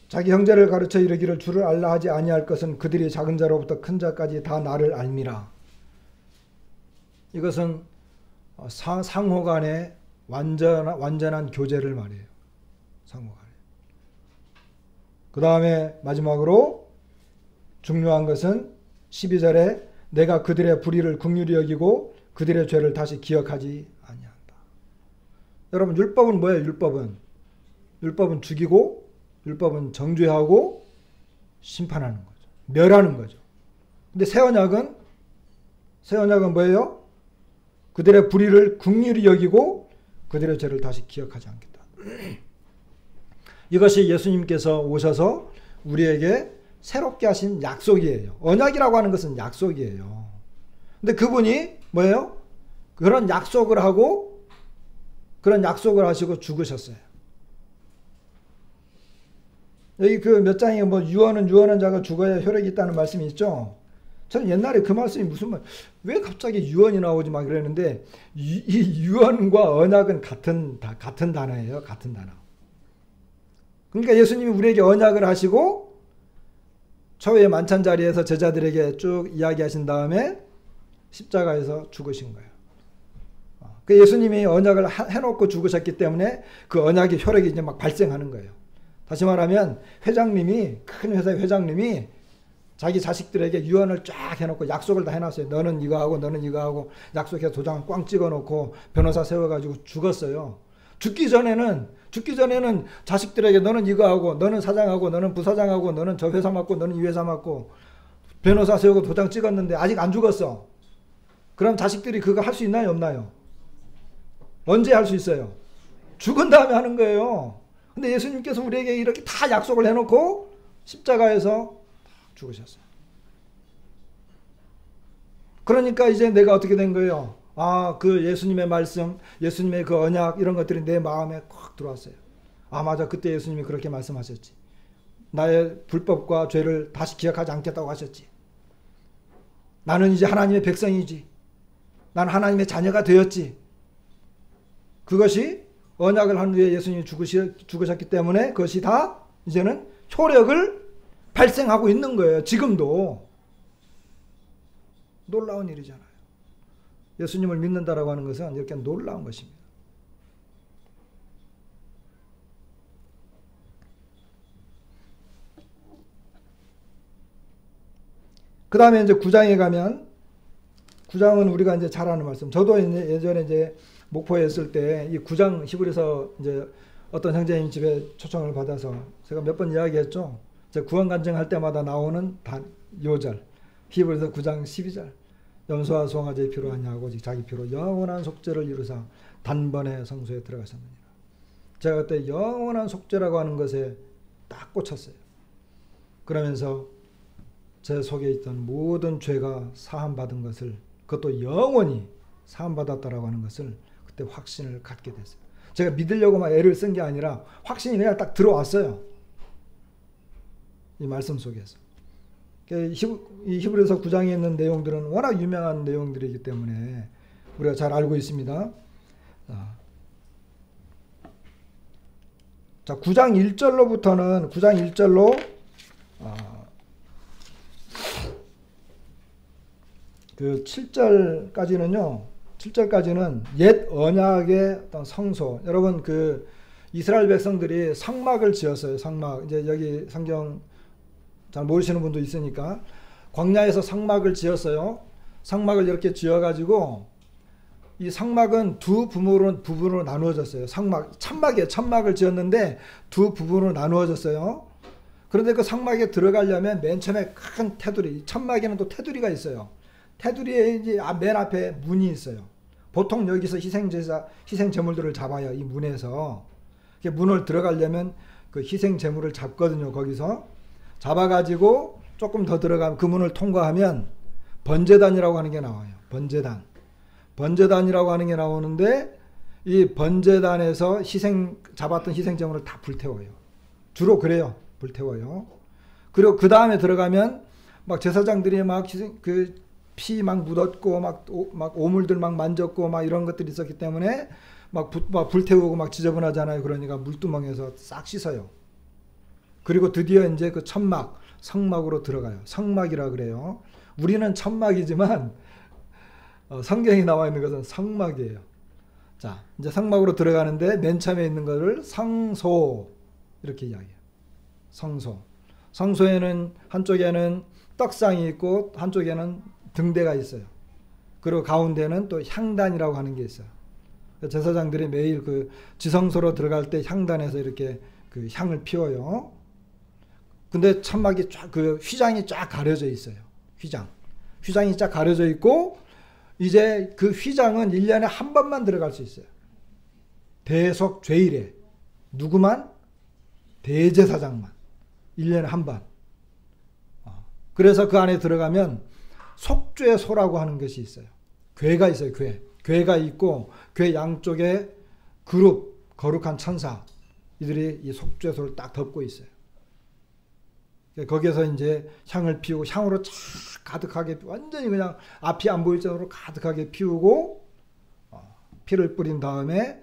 자기 형제를 가르쳐 이르기를 주를 알라 하지 아니할 것은 그들이 작은 자로부터 큰 자까지 다 나를 알미라. 이것은 상호 간의 완전한 교제를 말해요. 상호 간에. 그 다음에 마지막으로 중요한 것은 12절에 내가 그들의 불의를 긍휼히 여기고 그들의 죄를 다시 기억하지 아니한다. 여러분 율법은 뭐예요? 율법은 죽이고 율법은 정죄하고 심판하는 거죠. 멸하는 거죠. 근데 새 언약은 뭐예요? 그들의 불의를 긍휼히 여기고 그들의 죄를 다시 기억하지 않겠다. 이것이 예수님께서 오셔서 우리에게 새롭게 하신 약속이에요. 언약이라고 하는 것은 약속이에요. 근데 그분이 뭐예요? 그런 약속을 하시고 죽으셨어요. 여기 그 몇 장에 뭐 유언은 자가 죽어야 효력이 있다는 말씀이 있죠. 저는 옛날에 그 말씀이 왜 갑자기 유언이 나오지 막 그랬는데, 이 유언과 언약은 같은 단어예요. 같은 단어. 그러니까 예수님이 우리에게 언약을 하시고 초회 만찬 자리에서 제자들에게 쭉 이야기하신 다음에 십자가에서 죽으신 거예요. 그 예수님이 언약을 해놓고 죽으셨기 때문에 그 언약의 효력이 이제 막 발생하는 거예요. 다시 말하면 큰 회사의 회장님이 자기 자식들에게 유언을 쫙 해놓고 약속을 다 해놨어요. 너는 이거 하고 너는 이거 하고 약속해서 도장을 꽝 찍어놓고 변호사 세워가지고 죽었어요. 죽기 전에는 자식들에게 너는 이거 하고 너는 사장하고 너는 부사장하고 너는 저 회사 맡고 너는 이 회사 맡고 변호사 세우고 도장 찍었는데 아직 안 죽었어. 그럼 자식들이 그거 할 수 있나요 없나요? 언제 할 수 있어요? 죽은 다음에 하는 거예요. 근데 예수님께서 우리에게 이렇게 다 약속을 해놓고 십자가에서 죽으셨어요. 그러니까 이제 내가 어떻게 된 거예요? 그 예수님의 말씀, 예수님의 그 언약 이런 것들이 내 마음에 콱 들어왔어요. 맞아, 그때 예수님이 그렇게 말씀하셨지. 나의 불법과 죄를 다시 기억하지 않겠다고 하셨지. 나는 이제 하나님의 백성이지. 나는 하나님의 자녀가 되었지. 그것이 언약을 한 후에 예수님이 죽으셨기 때문에 그것이 다 이제는 효력을 발생하고 있는 거예요. 지금도. 놀라운 일이잖아요. 예수님을 믿는다라고 하는 것은 이렇게 놀라운 것입니다. 그 다음에 이제 9장에 가면, 9장은 우리가 이제 잘 아는 말씀. 저도 예전에 이제 목포에 있을 때 이 9장 히브리서 이제 어떤 형제님 집에 초청을 받아서 제가 몇 번 이야기했죠. 제가 구원 간증할 때마다 나오는 요절. 히브리서 9장 12절. 염소와 송아지의 피로 아니하고 오직 자기 피로 영원한 속죄를 이루사 단번에 성소에 들어가셨느니라. 제가 그때 영원한 속죄라고 하는 것에 딱 꽂혔어요. 그러면서 제 속에 있던 모든 죄가 사함받은 것을, 그것도 영원히 사함받았다라고 하는 것을 그때 확신을 갖게 됐어요. 제가 믿으려고 막 애를 쓴 게 아니라 확신이 그냥 딱 들어왔어요. 이 말씀 속에서. 이 히브리서 9장에 있는 내용들은 워낙 유명한 내용들이기 때문에 우리가 잘 알고 있습니다. 자, 9장 1절로부터는 9장 1절로 그 7절까지는 옛 언약의 어떤 성소. 여러분 그 이스라엘 백성들이 성막을 지었어요. 성막. 이제 여기 성경 잘 모르시는 분도 있으니까 광야에서 성막을 지었어요. 성막을 이렇게 지어가지고 이 성막은 두 부분으로 나누어졌어요. 천막을 지었는데 두 부분으로 나누어졌어요. 그런데 그 성막에 들어가려면 맨 처음에 큰 테두리, 천막에는 또 테두리가 있어요. 테두리에 이제 맨 앞에 문이 있어요. 보통 여기서 희생제물들을 잡아요. 이 문에서. 문을 들어가려면 그 희생제물을 잡거든요. 거기서. 잡아가지고 조금 더 들어가면 그 문을 통과하면 번제단이라고 하는 게 나와요. 번제단이라고 하는 게 나오는데 이 번제단에서 잡았던 희생제물을 다 불태워요. 주로 그래요. 불태워요. 그리고 그 다음에 들어가면 막 제사장들이 막 피 막 묻었고 막 오물들 막 만졌고 막 이런 것들이 있었기 때문에 막 불태우고 막 지저분하잖아요. 그러니까 물두멍에서 싹 씻어요. 그리고 드디어 이제 그 천막, 성막으로 들어가요. 성막이라 그래요. 우리는 천막이지만 성경에 나와 있는 것은 성막이에요. 자, 이제 성막으로 들어가는데 맨 처음에 있는 것을 성소 이렇게 이야기해요. 성소. 성소에는 한쪽에는 떡상이 있고 한쪽에는 등대가 있어요. 그리고 가운데는 또 향단이라고 하는 게 있어요. 제사장들이 매일 그 지성소로 들어갈 때 향단에서 이렇게 그 향을 피워요. 근데 천막이 그 휘장이 쫙 가려져 있어요. 휘장이 쫙 가려져 있고 이제 그 휘장은 1년에 한 번만 들어갈 수 있어요. 대속 죄일에. 누구만? 대제사장만. 1년에 한 번. 그래서 그 안에 들어가면 속죄소라고 하는 것이 있어요. 궤가 있어요. 궤가 있고 궤 양쪽에 그룹 거룩한 천사 이들이 이 속죄소를 딱 덮고 있어요. 거기에서 이제 향을 피우고 향으로 쫙 가득하게 완전히 그냥 앞이 안 보일 정도로 가득하게 피우고 피를 뿌린 다음에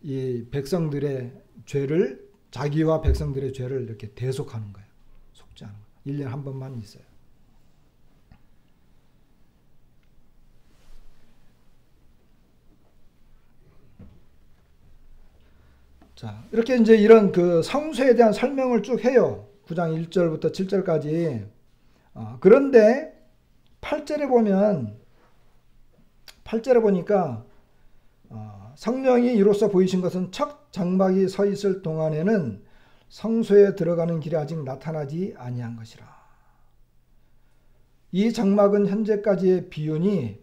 이 백성들의 죄를 자기와 백성들의 죄를 이렇게 대속하는 거예요. 속죄하는 거예요. 1년에 한 번만 있어요. 자, 이렇게 이제 이런 그 성소에 대한 설명을 쭉 해요. 9장 1절부터 7절까지. 그런데 8절에 보니까 성령이 이로써 보이신 것은 첫 장막이 서 있을 동안에는 성소에 들어가는 길이 아직 나타나지 아니한 것이라. 이 장막은 현재까지의 비유니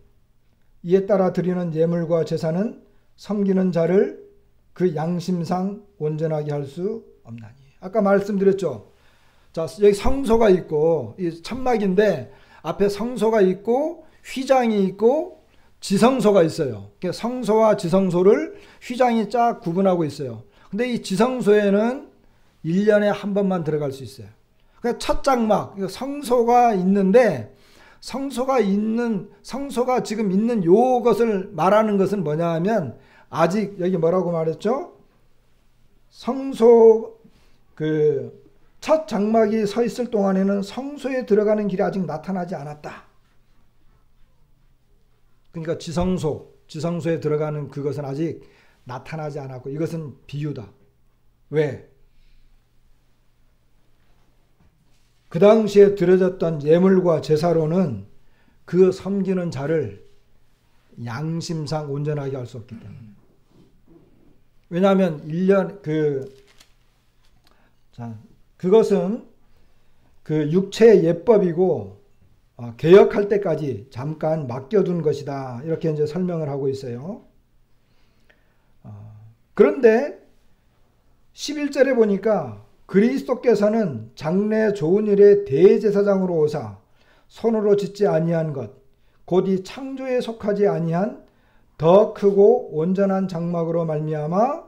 이에 따라 드리는 예물과 제사는 섬기는 자를 그 양심상 온전하게 할 수 없나니. 아까 말씀드렸죠. 자, 여기 성소가 있고 이 천막인데 앞에 성소가 있고 휘장이 있고 지성소가 있어요. 성소와 지성소를 휘장이 쫙 구분하고 있어요. 근데 이 지성소에는 1년에 한 번만 들어갈 수 있어요. 그러니까 첫 장막, 성소가 있는데 성소가 지금 있는 요것을 말하는 것은 뭐냐 하면 아직 여기 뭐라고 말했죠? 성소 첫 장막이 서 있을 동안에는 성소에 들어가는 길이 아직 나타나지 않았다. 그러니까 지성소에 들어가는 그것은 아직 나타나지 않았고 이것은 비유다. 왜? 그 당시에 드려졌던 예물과 제사로는 그 섬기는 자를 양심상 온전하게 할 수 없기 때문에. 왜냐하면 1년 그것은 그 육체의 예법이고 개혁할 때까지 잠깐 맡겨둔 것이다. 이렇게 이제 설명을 하고 있어요. 그런데 11절에 보니까 그리스도께서는 장래 좋은 일의 대제사장으로 오사 손으로 짓지 아니한 것 곧 이 창조에 속하지 아니한 더 크고 온전한 장막으로 말미암아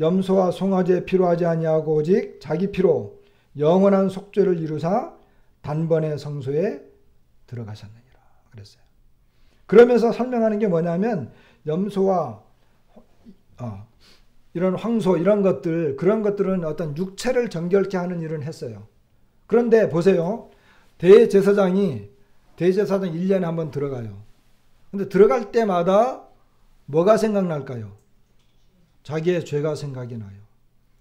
염소와 송아지에 필요하지 아니하고 오직 자기 피로 영원한 속죄를 이루사 단번에 성소에 들어가셨느니라 그랬어요. 그러면서 설명하는 게 뭐냐면 염소와 이런 황소 이런 것들 그런 것들은 어떤 육체를 정결케 하는 일을 했어요. 그런데 보세요. 대제사장이 1년에 한번 들어가요. 근데 들어갈 때마다 뭐가 생각날까요? 자기의 죄가 생각이 나요.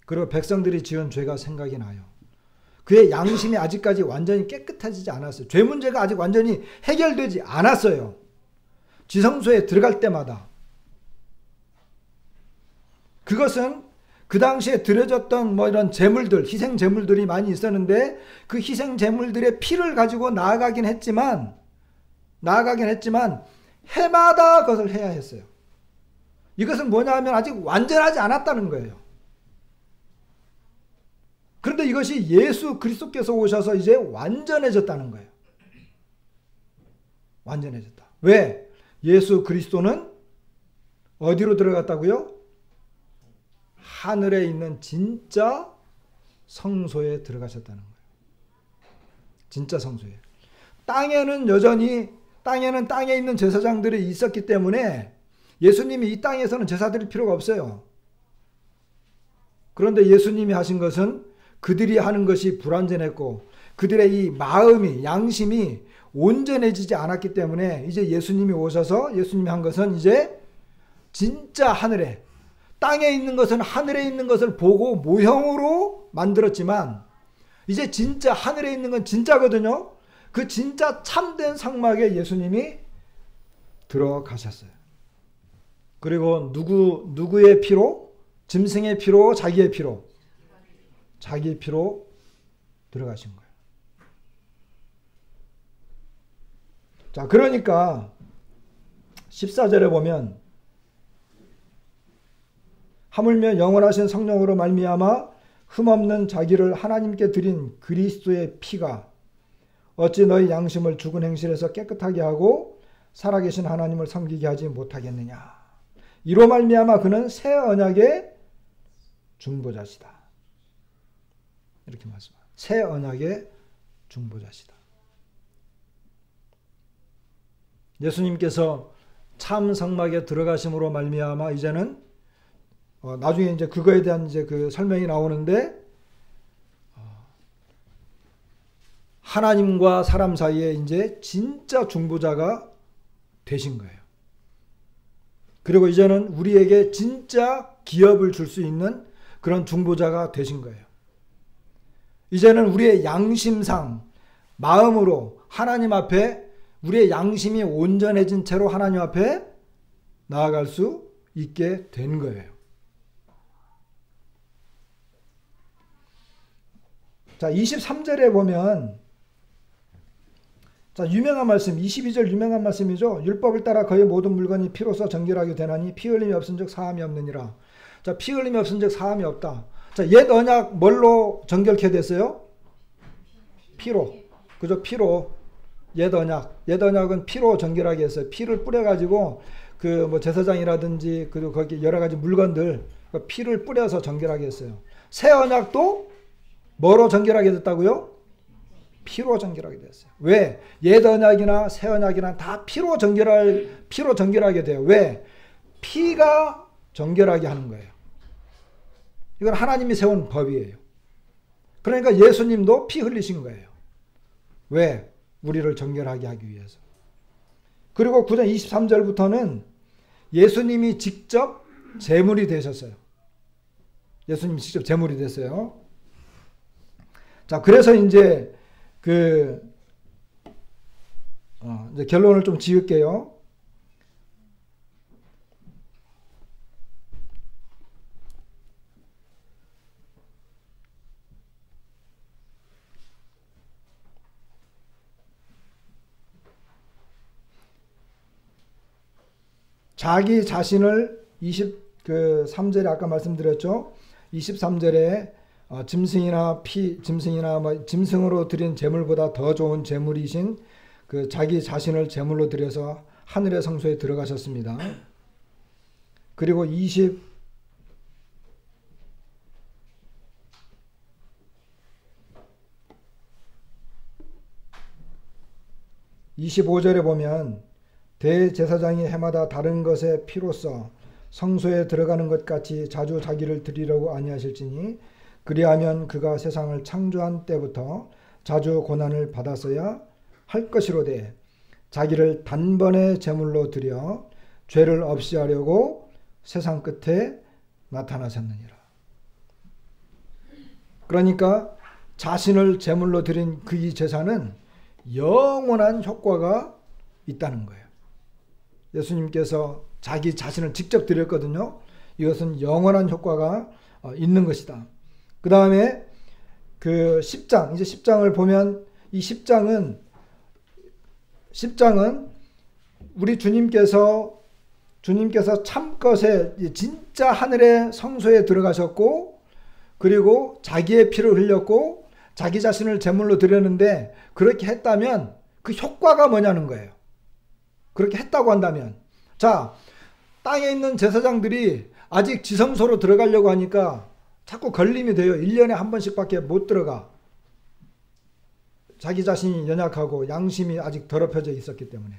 그리고 백성들이 지은 죄가 생각이 나요. 그의 양심이 아직까지 완전히 깨끗해지지 않았어요. 죄 문제가 아직 완전히 해결되지 않았어요. 지성소에 들어갈 때마다. 그것은 그 당시에 드려졌던 이런 제물들, 희생 제물들이 많이 있었는데 그 희생 제물들의 피를 가지고 나아가긴 했지만 해마다 그것을 해야 했어요. 이것은 뭐냐 하면 아직 완전하지 않았다는 거예요. 그런데 이것이 예수 그리스도께서 오셔서 이제 완전해졌다는 거예요. 완전해졌다. 왜? 예수 그리스도는 어디로 들어갔다고요? 하늘에 있는 진짜 성소에 들어가셨다는 거예요. 진짜 성소에. 땅에는 땅에 있는 제사장들이 있었기 때문에 예수님이 이 땅에서는 제사 드릴 필요가 없어요. 그런데 예수님이 하신 것은 그들이 하는 것이 불완전했고 그들의 이 마음이 양심이 온전해지지 않았기 때문에 이제 예수님이 오셔서 예수님이 한 것은 이제 진짜 하늘에 땅에 있는 것은 하늘에 있는 것을 보고 모형으로 만들었지만 이제 진짜 하늘에 있는 건 진짜거든요. 그 진짜 참된 상막에 예수님이 들어가셨어요. 그리고 누구의 피로? 짐승의 피로, 자기의 피로? 자기의 피로 들어가신 거예요. 자, 그러니까 14절에 보면 하물며 영원하신 성령으로 말미암아 흠없는 자기를 하나님께 드린 그리스도의 피가 어찌 너희 양심을 죽은 행실에서 깨끗하게 하고 살아계신 하나님을 섬기게 하지 못하겠느냐. 이로 말미암아 그는 새 언약의 중보자시다. 이렇게 말씀합니다. 새 언약의 중보자시다. 예수님께서 참 성막에 들어가심으로 말미암아 이제는 나중에 이제 그거에 대한 이제 그 설명이 나오는데 하나님과 사람 사이에 이제 진짜 중보자가 되신 거예요. 그리고 이제는 우리에게 진짜 기업을 줄 수 있는 그런 중보자가 되신 거예요. 이제는 우리의 양심상 마음으로 하나님 앞에 우리의 양심이 온전해진 채로 하나님 앞에 나아갈 수 있게 된 거예요. 자, 23절에 보면 자, 유명한 말씀, 22절 유명한 말씀이죠. 율법을 따라 거의 모든 물건이 피로써 정결하게 되나니 피 흘림이 없은즉 사함이 없느니라. 자, 피 흘림이 없은즉 사함이 없다. 자, 옛 언약 뭘로 정결케 됐어요? 피로. 그죠? 피로. 옛 언약은 피로 정결하게 했어요. 피를 뿌려가지고 그 뭐 제사장이라든지 그리고 거기 여러 가지 물건들 피를 뿌려서 정결하게 했어요. 새 언약도 뭐로 정결하게 됐다고요? 피로 정결하게 됐어요. 왜? 옛 언약이나 새 언약이나 다 피로 정결하게 돼요. 왜? 피가 정결하게 하는 거예요. 이건 하나님이 세운 법이에요. 그러니까 예수님도 피 흘리신 거예요. 왜? 우리를 정결하게 하기 위해서. 그리고 9장 23절부터는 예수님이 직접 제물이 되셨어요. 예수님이 직접 제물이 됐어요. 자, 그래서 이제 이제 결론을 좀 지을게요. 자기 자신을 23절에 아까 말씀드렸죠. 23절에 짐승이나 짐승으로 드린 제물보다 더 좋은 제물이신 그 자기 자신을 제물로 드려서 하늘의 성소에 들어가셨습니다. 그리고 25절에 보면 대제사장이 해마다 다른 것의 피로써 성소에 들어가는 것 같이 자주 자기를 드리려고 아니하실지니 그리하면 그가 세상을 창조한 때부터 자주 고난을 받았어야 할 것이로되 자기를 단번에 제물로 드려 죄를 없이 하려고 세상 끝에 나타나셨느니라. 그러니까 자신을 제물로 드린 그 이 제사는 영원한 효과가 있다는 거예요. 예수님께서 자기 자신을 직접 드렸거든요. 이것은 영원한 효과가 있는 것이다. 그 다음에 그 10장, 이제 10장을 보면 이 10장은 우리 주님께서 참것에 진짜 하늘의 성소에 들어가셨고 그리고 자기의 피를 흘렸고 자기 자신을 제물로 드렸는데 그렇게 했다면 그 효과가 뭐냐는 거예요. 그렇게 했다고 한다면 자, 땅에 있는 제사장들이 아직 지성소로 들어가려고 하니까 자꾸 걸림이 돼요. 1년에 한 번씩밖에 못 들어가. 자기 자신이 연약하고 양심이 아직 더럽혀져 있었기 때문에.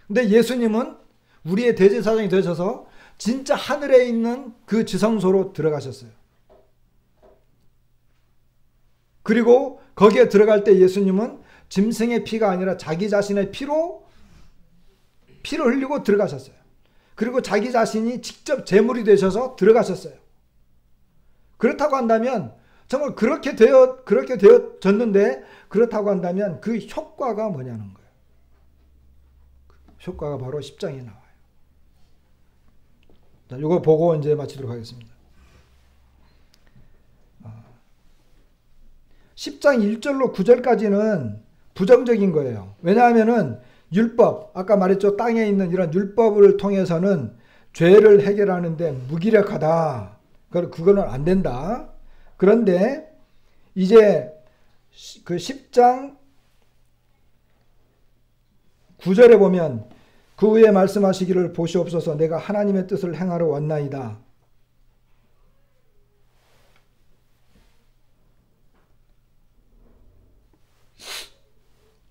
근데 예수님은 우리의 대제사장이 되셔서 진짜 하늘에 있는 그 지성소로 들어가셨어요. 그리고 거기에 들어갈 때 예수님은 짐승의 피가 아니라 자기 자신의 피를 흘리고 들어가셨어요. 그리고 자기 자신이 직접 제물이 되셔서 들어가셨어요. 그렇다고 한다면 정말 그렇게 되어졌는데 그렇다고 한다면 그 효과가 뭐냐는 거예요. 효과가 바로 10장에 나와요. 자, 이거 보고 이제 마치도록 하겠습니다. 10장 1절로 9절까지는 부정적인 거예요. 왜냐하면은 율법, 아까 말했죠. 땅에 있는 이런 율법을 통해서는 죄를 해결하는데 무기력하다. 그거는 안 된다. 그런데 이제 그 10장 9절에 보면 그 후에 말씀하시기를 보시옵소서 내가 하나님의 뜻을 행하러 왔나이다.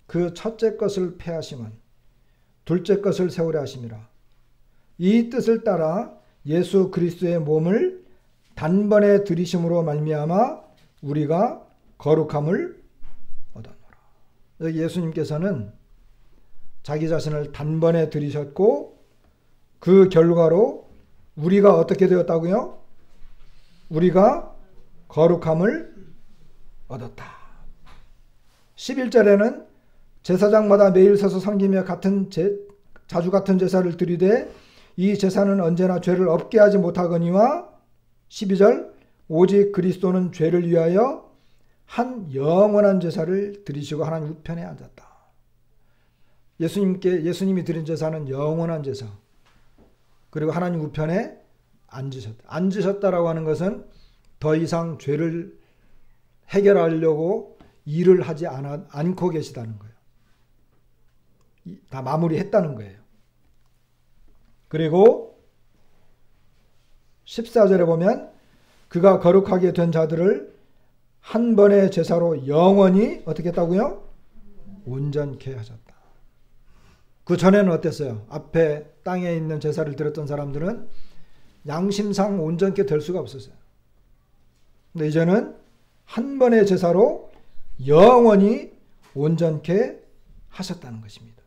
그 첫째 것을 패하심은 둘째 것을 세우려 하심이라. 이 뜻을 따라 예수 그리스도의 몸을 단번에 들이심으로 말미암아 우리가 거룩함을 얻었노라. 여기 예수님께서는 자기 자신을 단번에 들이셨고 그 결과로 우리가 어떻게 되었다고요? 우리가 거룩함을 얻었다. 11절에는 제사장마다 매일 서서 섬기며 자주 같은 제사를 드리되 이 제사는 언제나 죄를 없게 하지 못하거니와 12절 오직 그리스도는 죄를 위하여 한 영원한 제사를 드리시고 하나님 우편에 앉았다. 예수님이 드린 제사는 영원한 제사. 그리고 하나님 우편에 앉으셨다. 앉으셨다라고 하는 것은 더 이상 죄를 해결하려고 일을 하지 않고 계시다는 거예요. 다 마무리했다는 거예요. 그리고 14절에 보면 그가 거룩하게 된 자들을 한 번의 제사로 영원히 어떻게 했다고요? 온전케 하셨다. 그 전에는 어땠어요? 앞에 땅에 있는 제사를 드렸던 사람들은 양심상 온전케 될 수가 없었어요. 근데 이제는 한 번의 제사로 영원히 온전케 하셨다는 것입니다.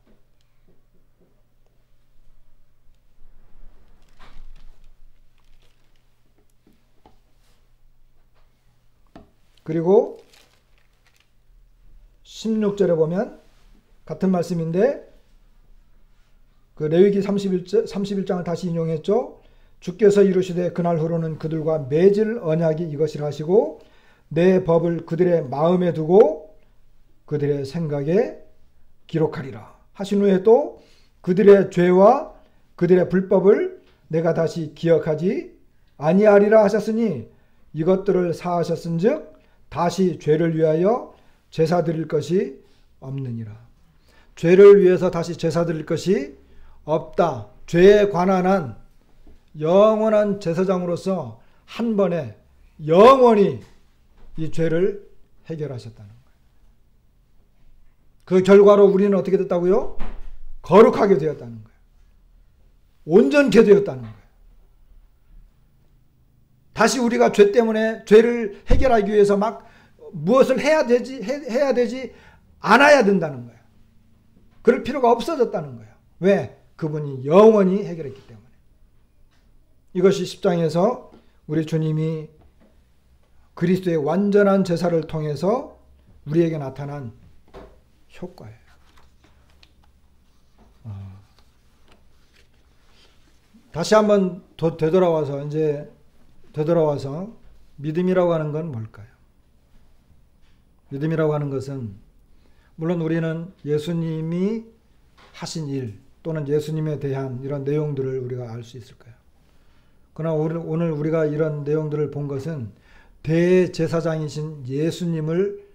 그리고 16절에 보면 같은 말씀인데 그 레위기 31장을 다시 인용했죠. 주께서 이루시되 그날 후로는 그들과 맺을 언약이 이것이라 하시고 내 법을 그들의 마음에 두고 그들의 생각에 기록하리라 하신 후에 또 그들의 죄와 그들의 불법을 내가 다시 기억하지 아니하리라 하셨으니 이것들을 사하셨은즉 다시 죄를 위하여 제사 드릴 것이 없느니라. 죄를 위해서 다시 제사 드릴 것이 없다. 죄에 관한 한 영원한 제사장으로서 한 번에 영원히 이 죄를 해결하셨다는 거예요. 그 결과로 우리는 어떻게 됐다고요? 거룩하게 되었다는 거예요. 온전케 되었다는 거예요. 다시 우리가 죄 때문에 죄를 해결하기 위해서 막 무엇을 해야 되지 않아야 된다는 거예요. 그럴 필요가 없어졌다는 거예요. 왜? 그분이 영원히 해결했기 때문에. 이것이 10장에서 우리 주님이 그리스도의 완전한 제사를 통해서 우리에게 나타난 효과예요. 다시 한번 되돌아와서 믿음이라고 하는 건 뭘까요? 믿음이라고 하는 것은 물론 우리는 예수님이 하신 일 또는 예수님에 대한 이런 내용들을 우리가 알 수 있을 거예요. 그러나 오늘 우리가 이런 내용들을 본 것은 대제사장이신 예수님을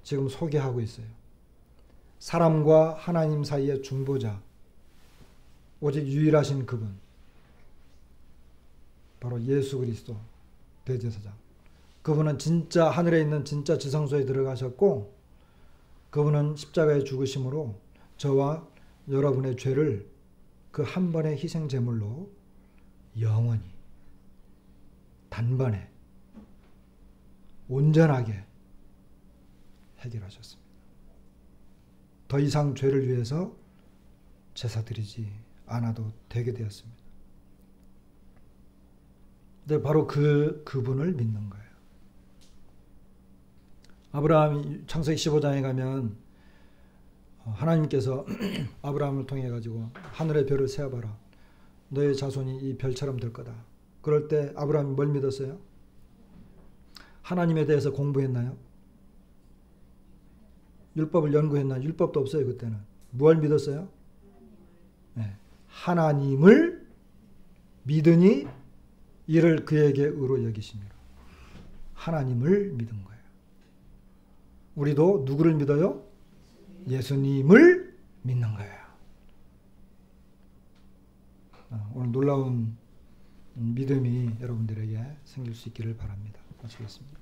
지금 소개하고 있어요. 사람과 하나님 사이의 중보자, 오직 유일하신 그분, 바로 예수 그리스도 대제사장. 그분은 진짜 하늘에 있는 진짜 지성소에 들어가셨고 그분은 십자가에 죽으심으로 저와 여러분의 죄를 그 한 번의 희생 제물로 영원히 단번에 온전하게 해결하셨습니다. 더 이상 죄를 위해서 제사 드리지 않아도 되게 되었습니다. 근데 바로 그분을 믿는 거예요. 아브라함이 창세기 15장에 가면 하나님께서 아브라함을 통해 가지고 하늘의 별을 세어봐라. 너의 자손이 이 별처럼 될 거다. 그럴 때 아브라함이 뭘 믿었어요? 하나님에 대해서 공부했나요? 율법을 연구했나요? 율법도 없어요 그때는. 뭘 믿었어요? 네. 하나님을 믿으니 이를 그에게 의로 여기시니라. 하나님을 믿은 거예요. 우리도 누구를 믿어요? 예수님을 믿는 거예요. 오늘 놀라운 믿음이 여러분들에게 생길 수 있기를 바랍니다. 마치겠습니다.